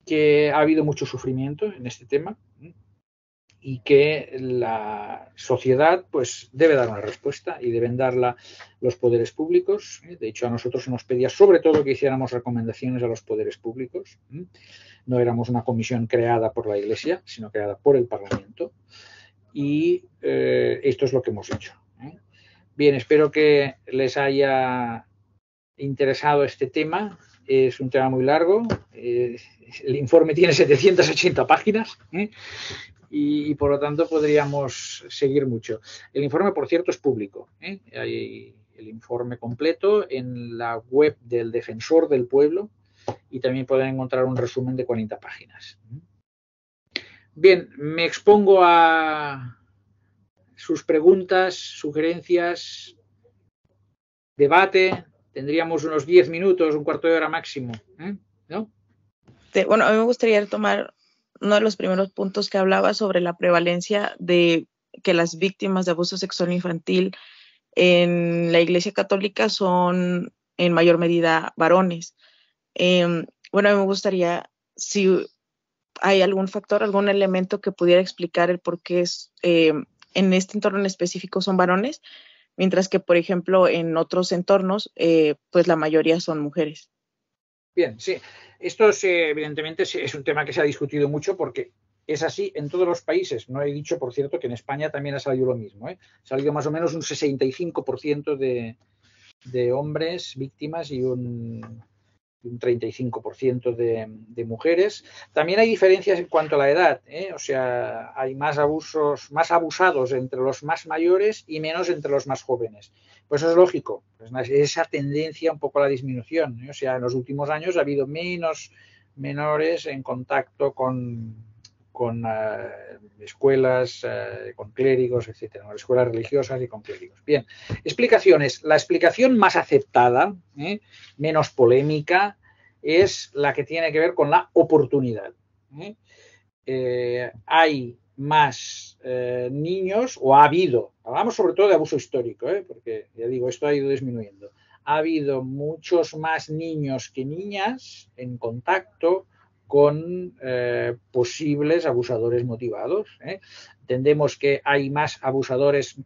que ha habido mucho sufrimiento en este tema y que la sociedad pues debe dar una respuesta y deben darla los poderes públicos. De hecho, a nosotros se nos pedía sobre todo que hiciéramos recomendaciones a los poderes públicos. No éramos una comisión creada por la Iglesia, sino creada por el Parlamento. Y esto es lo que hemos hecho. Bien, espero que les haya interesado este tema. Es un tema muy largo. El informe tiene 780 páginas. Y por lo tanto podríamos seguir mucho. El informe, por cierto, es público. Hay el informe completo en la web del Defensor del Pueblo y también pueden encontrar un resumen de 40 páginas. Bien, me expongo a sus preguntas, sugerencias, debate. Tendríamos unos 10 minutos, un cuarto de hora máximo, ¿no? Bueno, a mí me gustaría retomar uno de los primeros puntos que hablaba sobre la prevalencia de que las víctimas de abuso sexual infantil en la Iglesia Católica son en mayor medida varones. Bueno, a mí me gustaría, si hay algún factor, algún elemento que pudiera explicar el por qué en este entorno en específico son varones, mientras que, por ejemplo, en otros entornos, pues la mayoría son mujeres. Bien, sí. Esto evidentemente es un tema que se ha discutido mucho porque es así en todos los países. No he dicho, por cierto, que en España también ha salido lo mismo. Ha salido más o menos un 65% de hombres víctimas y un 35% de mujeres. También hay diferencias en cuanto a la edad, o sea, hay más abusados entre los más mayores y menos entre los más jóvenes. Pues eso es lógico, pues esa tendencia un poco a la disminución, o sea, en los últimos años ha habido menos menores en contacto con escuelas, con clérigos, etcétera, ¿no? Escuelas religiosas y con clérigos. Bien, explicaciones. La explicación más aceptada, menos polémica, es la que tiene que ver con la oportunidad. Hay más niños, o ha habido, hablamos sobre todo de abuso histórico, porque ya digo, esto ha ido disminuyendo. Ha habido muchos más niños que niñas en contacto con posibles abusadores motivados. Entendemos que hay más abusadores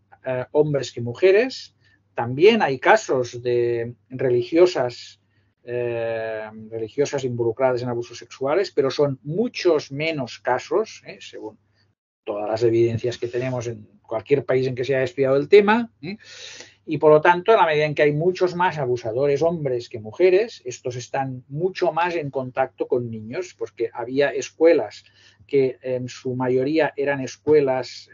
hombres que mujeres. También hay casos de religiosas involucradas en abusos sexuales, pero son muchos menos casos, según todas las evidencias que tenemos en cualquier país en que se haya estudiado el tema. Y por lo tanto, en la medida en que hay muchos más abusadores hombres que mujeres, estos están mucho más en contacto con niños, porque había escuelas que en su mayoría eran escuelas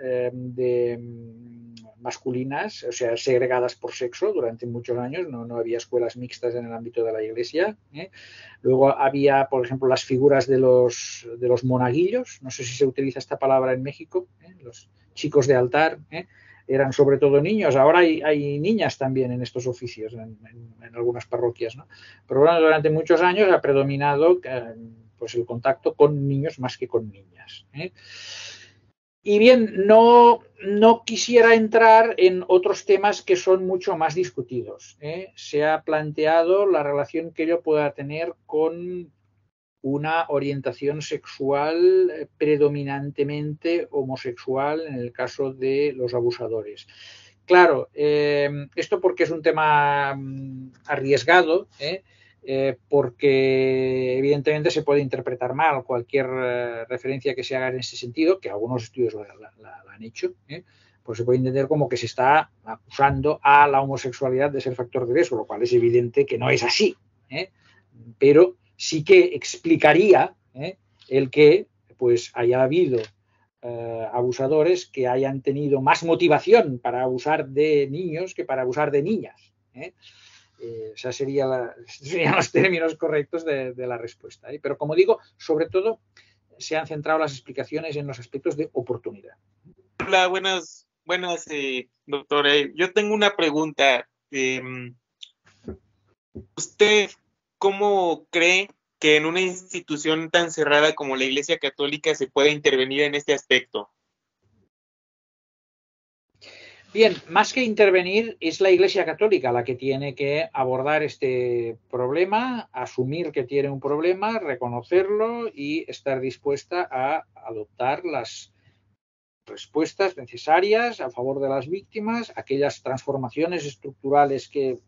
masculinas, o sea, segregadas por sexo durante muchos años, no había escuelas mixtas en el ámbito de la Iglesia. Luego había, por ejemplo, las figuras de los monaguillos, no sé si se utiliza esta palabra en México, los chicos de altar, eran sobre todo niños. Ahora hay niñas también en estos oficios, en algunas parroquias, ¿no? Pero bueno, durante muchos años ha predominado pues el contacto con niños más que con niñas. Y bien, no quisiera entrar en otros temas que son mucho más discutidos. Se ha planteado la relación que ello pueda tener con una orientación sexual predominantemente homosexual en el caso de los abusadores. claro, esto porque es un tema arriesgado, porque evidentemente se puede interpretar mal cualquier referencia que se haga en ese sentido, que algunos estudios la han hecho, pues se puede entender como que se está acusando a la homosexualidad de ser factor de riesgo, lo cual es evidente que no es así, pero sí que explicaría el que pues haya habido abusadores que hayan tenido más motivación para abusar de niños que para abusar de niñas. Esos serían los términos correctos de la respuesta. Pero como digo, sobre todo se han centrado las explicaciones en los aspectos de oportunidad. Hola, buenas, doctor. Yo tengo una pregunta. ¿Usted cómo cree que en una institución tan cerrada como la Iglesia Católica se puede intervenir en este aspecto? Bien, más que intervenir, es la Iglesia Católica la que tiene que abordar este problema, asumir que tiene un problema, reconocerlo y estar dispuesta a adoptar las respuestas necesarias a favor de las víctimas, aquellas transformaciones estructurales que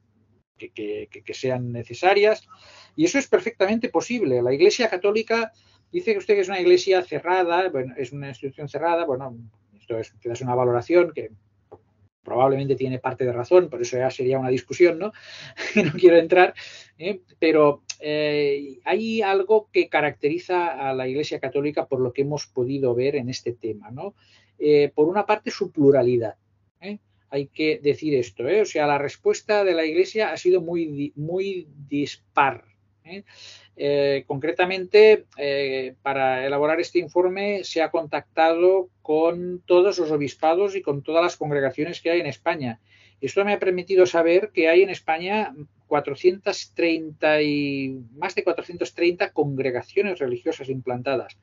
sean necesarias. Y eso es perfectamente posible. La Iglesia Católica dice que usted que es una iglesia cerrada, bueno, es una institución cerrada, bueno, esto es una valoración que probablemente tiene parte de razón, por eso ya sería una discusión, ¿no? No quiero entrar, pero hay algo que caracteriza a la Iglesia Católica por lo que hemos podido ver en este tema, ¿no? Por una parte, su pluralidad. Hay que decir esto, o sea, la respuesta de la Iglesia ha sido muy dispar. Concretamente, para elaborar este informe se ha contactado con todos los obispados y con todas las congregaciones que hay en España. Esto me ha permitido saber que hay en España más de 430 congregaciones religiosas implantadas,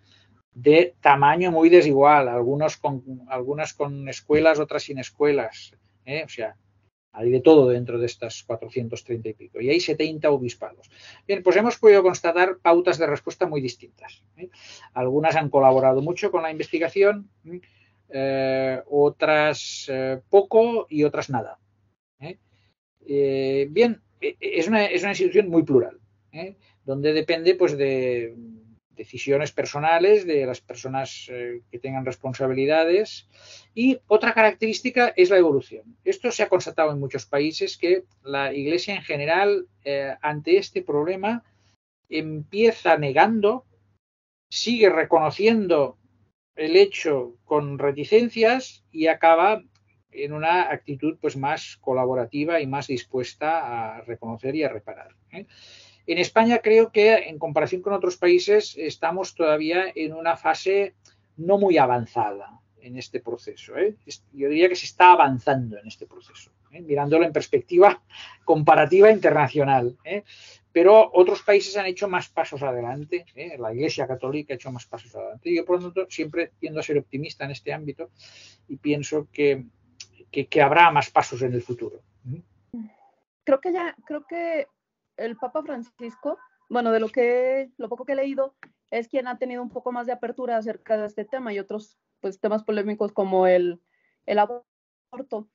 de tamaño muy desigual, algunas con escuelas, otras sin escuelas. O sea, hay de todo dentro de estas 430 y pico. Y hay 70 obispados. Bien, pues hemos podido constatar pautas de respuesta muy distintas. Algunas han colaborado mucho con la investigación, otras poco y otras nada. Bien, es una institución muy plural, donde depende pues de decisiones personales de las personas que tengan responsabilidades. Y otra característica es la evolución. Esto se ha constatado en muchos países, que la Iglesia en general ante este problema empieza negando, sigue reconociendo el hecho con reticencias y acaba en una actitud pues más colaborativa y más dispuesta a reconocer y a reparar. En España creo que en comparación con otros países estamos todavía en una fase no muy avanzada en este proceso. Yo diría que se está avanzando en este proceso, mirándolo en perspectiva comparativa internacional. Pero otros países han hecho más pasos adelante. La Iglesia Católica ha hecho más pasos adelante. Yo, por lo tanto, siempre tiendo a ser optimista en este ámbito y pienso que habrá más pasos en el futuro. Creo que el Papa Francisco, bueno, de lo poco que he leído, es quien ha tenido un poco más de apertura acerca de este tema y otros pues temas polémicos como el aborto.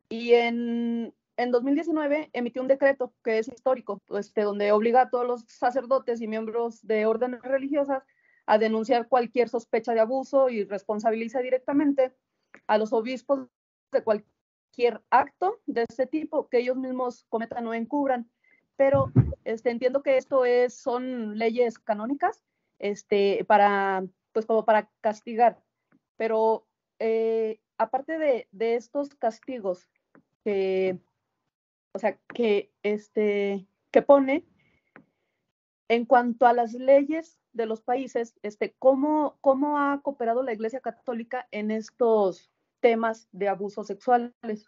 Y en 2019 emitió un decreto que es histórico, donde obliga a todos los sacerdotes y miembros de órdenes religiosas a denunciar cualquier sospecha de abuso y responsabiliza directamente a los obispos de cualquier acto de este tipo que ellos mismos cometan o encubran. Pero entiendo que esto son leyes canónicas como para castigar. Pero aparte de estos castigos que pone, en cuanto a las leyes de los países, ¿cómo ha cooperado la Iglesia Católica en estos temas de abusos sexuales?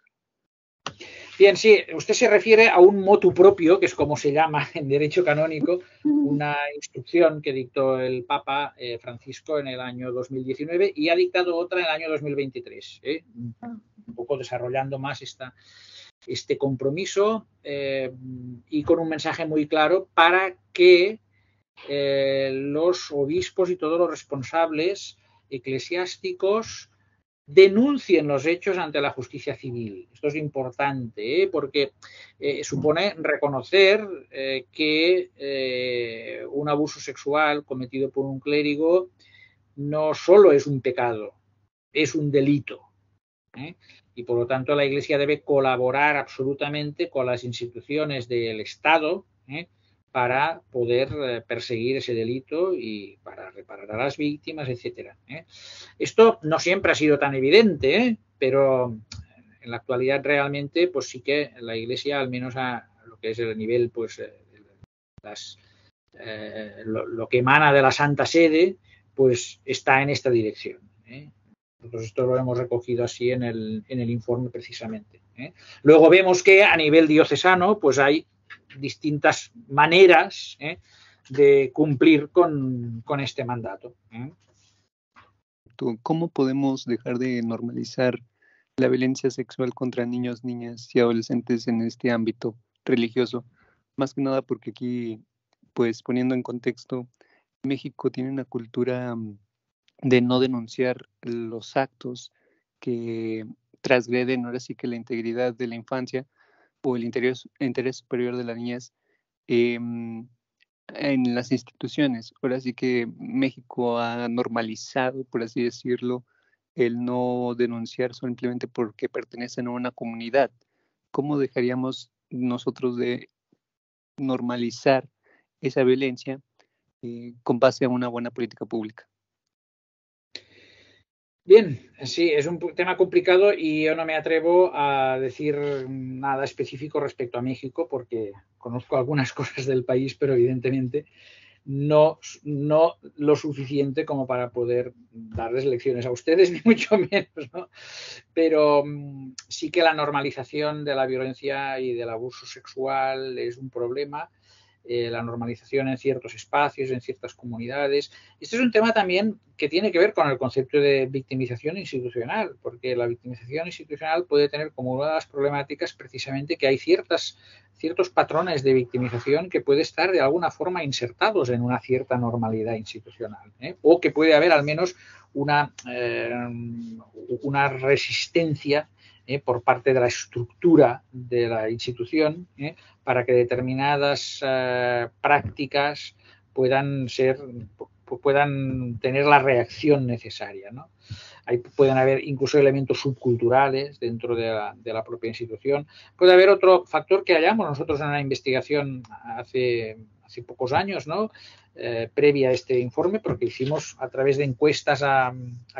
Bien, sí, usted se refiere a un motu propio, que es como se llama en derecho canónico, una instrucción que dictó el Papa Francisco en el año 2019 y ha dictado otra en el año 2023, un poco desarrollando más este compromiso y con un mensaje muy claro para que los obispos y todos los responsables eclesiásticos denuncien los hechos ante la justicia civil. Esto es importante, porque supone reconocer que un abuso sexual cometido por un clérigo no solo es un pecado, es un delito. Y por lo tanto la Iglesia debe colaborar absolutamente con las instituciones del Estado para poder perseguir ese delito y para reparar a las víctimas, etcétera. Esto no siempre ha sido tan evidente, pero en la actualidad realmente pues sí que la Iglesia, al menos a lo que es el nivel, pues lo que emana de la Santa Sede, pues está en esta dirección. Nosotros esto lo hemos recogido así en el informe precisamente. Luego vemos que a nivel diocesano pues hay distintas maneras de cumplir con este mandato. ¿Cómo podemos dejar de normalizar la violencia sexual contra niños, niñas y adolescentes en este ámbito religioso? Más que nada porque aquí, pues poniendo en contexto, México tiene una cultura de no denunciar los actos que transgreden ahora sí que la integridad de la infancia o el interés superior de la niñez en las instituciones. Ahora sí que México ha normalizado, por así decirlo, el no denunciar simplemente porque pertenecen a una comunidad. ¿Cómo dejaríamos nosotros de normalizar esa violencia con base a una buena política pública? Bien, sí, es un tema complicado y yo no me atrevo a decir nada específico respecto a México porque conozco algunas cosas del país, pero evidentemente no lo suficiente como para poder darles lecciones a ustedes, ni mucho menos, ¿no? Pero sí que la normalización de la violencia y del abuso sexual es un problema. La normalización en ciertos espacios, en ciertas comunidades. Este es un tema también que tiene que ver con el concepto de victimización institucional, porque la victimización institucional puede tener como una de las problemáticas precisamente que hay ciertos patrones de victimización que puede estar de alguna forma insertados en una cierta normalidad institucional, o que puede haber al menos una resistencia por parte de la estructura de la institución para que determinadas prácticas puedan tener la reacción necesaria, ¿no? Ahí pueden haber incluso elementos subculturales dentro de la propia institución. Puede haber otro factor que hallamos nosotros en una investigación hace pocos años, ¿no? Previa a este informe, porque hicimos a través de encuestas a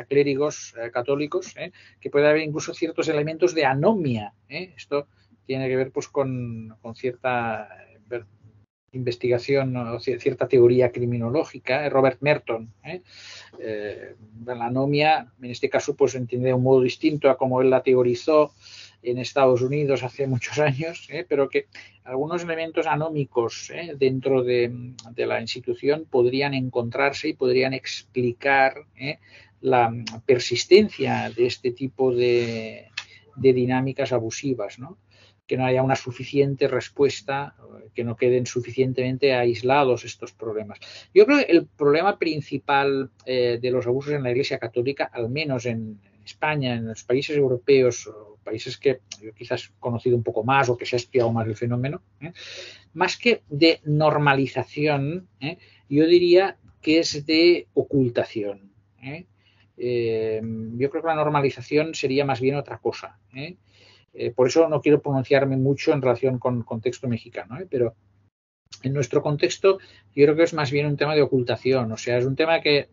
clérigos católicos, que puede haber incluso ciertos elementos de anomia. Esto tiene que ver pues con cierta investigación o cierta teoría criminológica, Robert Merton. La anomia, en este caso, pues entiende de un modo distinto a como él la teorizó en Estados Unidos hace muchos años, pero que algunos elementos anómicos dentro de la institución podrían encontrarse y podrían explicar la persistencia de este tipo de dinámicas abusivas, ¿no? Que no haya una suficiente respuesta, que no queden suficientemente aislados estos problemas. Yo creo que el problema principal de los abusos en la Iglesia Católica, al menos en España, en los países europeos, o países que yo quizás he conocido un poco más o que se ha estudiado más el fenómeno, más que de normalización, yo diría que es de ocultación. Yo creo que la normalización sería más bien otra cosa. Por eso no quiero pronunciarme mucho en relación con el contexto mexicano, pero en nuestro contexto yo creo que es más bien un tema de ocultación, o sea, es un tema que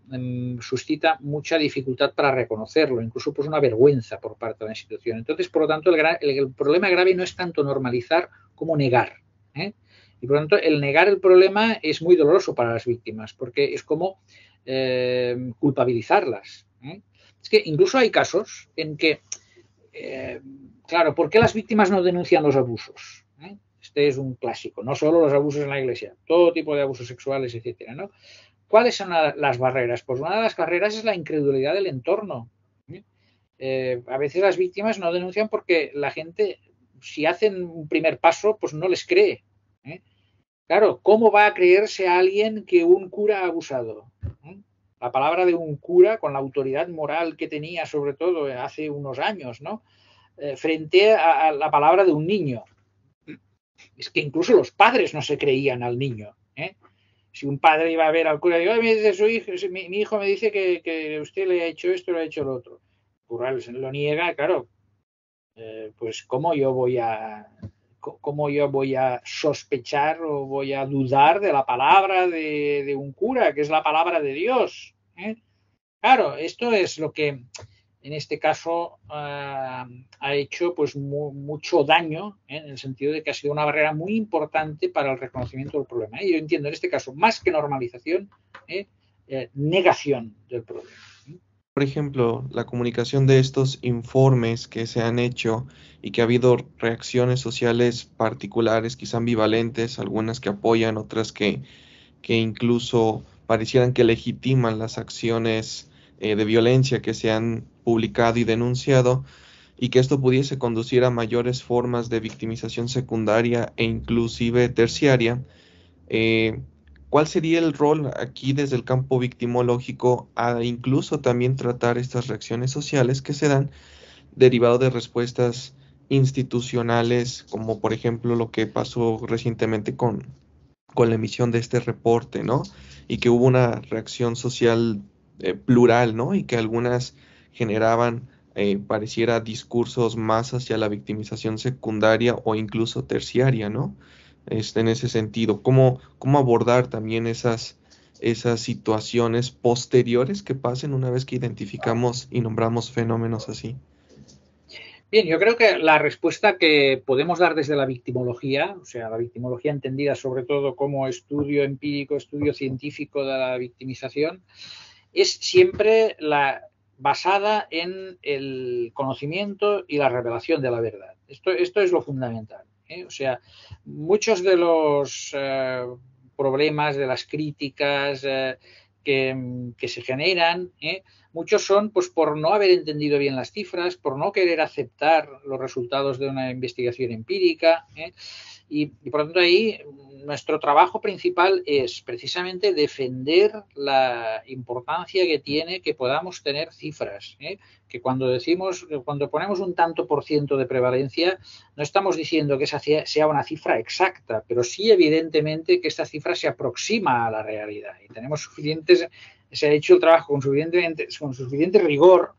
suscita mucha dificultad para reconocerlo, incluso pues una vergüenza por parte de la institución. Entonces, por lo tanto, el problema grave no es tanto normalizar como negar. Y por lo tanto, el negar el problema es muy doloroso para las víctimas, porque es como culpabilizarlas. Es que incluso hay casos en que claro, ¿por qué las víctimas no denuncian los abusos? Este es un clásico, no solo los abusos en la Iglesia, todo tipo de abusos sexuales, etcétera, ¿no? ¿Cuáles son las barreras? Pues una de las barreras es la incredulidad del entorno. A veces las víctimas no denuncian porque la gente, si hacen un primer paso, pues no les cree. Claro, ¿cómo va a creerse a alguien que un cura ha abusado? la palabra de un cura con la autoridad moral que tenía, sobre todo hace unos años, ¿no? Frente a la palabra de un niño. Es que incluso los padres no se creían al niño, ¿eh? Si un padre iba a ver al cura y dice, me dice su hijo, mi hijo me dice que usted le ha hecho esto, le ha hecho lo otro. El cura lo niega, claro. Pues ¿cómo yo voy a sospechar o voy a dudar de la palabra de un cura, que es la palabra de Dios? Claro, esto es lo que en este caso ha hecho pues mucho daño, en el sentido de que ha sido una barrera muy importante para el reconocimiento del problema. Yo entiendo en este caso, más que normalización, negación del problema. Por ejemplo, la comunicación de estos informes que se han hecho y que ha habido reacciones sociales particulares, quizá ambivalentes, algunas que apoyan, otras que incluso parecieran que legitiman las acciones de violencia que se han publicado y denunciado, y que esto pudiese conducir a mayores formas de victimización secundaria e inclusive terciaria. ¿Cuál sería el rol aquí desde el campo victimológico a incluso también tratar estas reacciones sociales que se dan derivado de respuestas institucionales, como por ejemplo lo que pasó recientemente con la emisión de este reporte, ¿no? Y que hubo una reacción social plural, ¿no? Y que algunas generaban, pareciera, discursos más hacia la victimización secundaria o incluso terciaria, ¿no? En ese sentido, ¿cómo abordar también esas situaciones posteriores que pasen una vez que identificamos y nombramos fenómenos así? Bien, yo creo que la respuesta que podemos dar desde la victimología, o sea, la victimología entendida sobre todo como estudio empírico, estudio científico de la victimización, es siempre basada en el conocimiento y la revelación de la verdad. Esto es lo fundamental, ¿eh? O sea, muchos de los problemas, de las críticas que se generan, muchos son pues por no haber entendido bien las cifras, por no querer aceptar los resultados de una investigación empírica, y por lo tanto ahí nuestro trabajo principal es precisamente defender la importancia que tiene que podamos tener cifras, que cuando ponemos un tanto por ciento de prevalencia, no estamos diciendo que esa sea una cifra exacta, pero sí evidentemente que esta cifra se aproxima a la realidad y se ha hecho el trabajo con suficiente rigor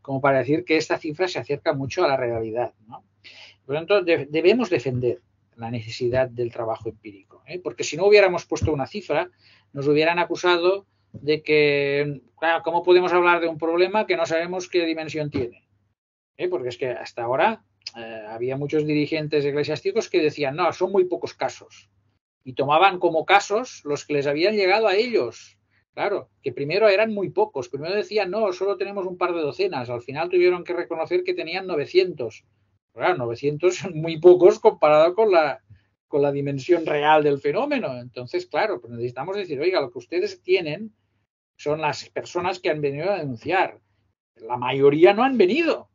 como para decir que esta cifra se acerca mucho a la realidad, ¿no? Por lo tanto, debemos defender la necesidad del trabajo empírico, porque si no hubiéramos puesto una cifra, nos hubieran acusado de que, claro, ¿cómo podemos hablar de un problema que no sabemos qué dimensión tiene? Porque es que hasta ahora había muchos dirigentes eclesiásticos que decían, no, son muy pocos casos, y tomaban como casos los que les habían llegado a ellos. Claro, que primero eran muy pocos, primero decían, no, solo tenemos un par de docenas, al final tuvieron que reconocer que tenían 900. Claro, 900 son muy pocos comparado con la dimensión real del fenómeno. Entonces, claro, pues necesitamos decir, oiga, lo que ustedes tienen son las personas que han venido a denunciar. La mayoría no han venido,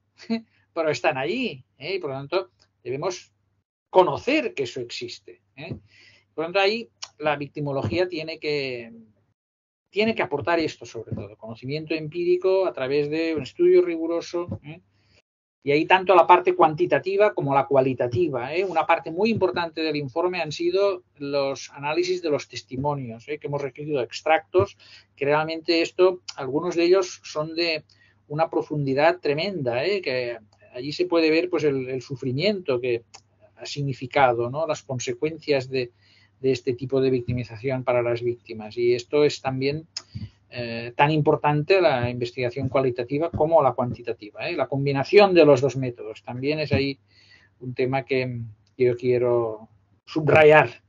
pero están allí. Y por lo tanto, debemos conocer que eso existe. Por lo tanto, ahí la victimología tiene que aportar esto, sobre todo, conocimiento empírico a través de un estudio riguroso. Y ahí tanto la parte cuantitativa como la cualitativa. Una parte muy importante del informe han sido los análisis de los testimonios, que hemos requerido extractos, que realmente algunos de ellos son de una profundidad tremenda, que allí se puede ver pues el sufrimiento que ha significado, ¿no? Las consecuencias de este tipo de victimización para las víctimas. Y esto es también tan importante la investigación cualitativa como la cuantitativa. La combinación de los dos métodos también es ahí un tema que yo quiero subrayar.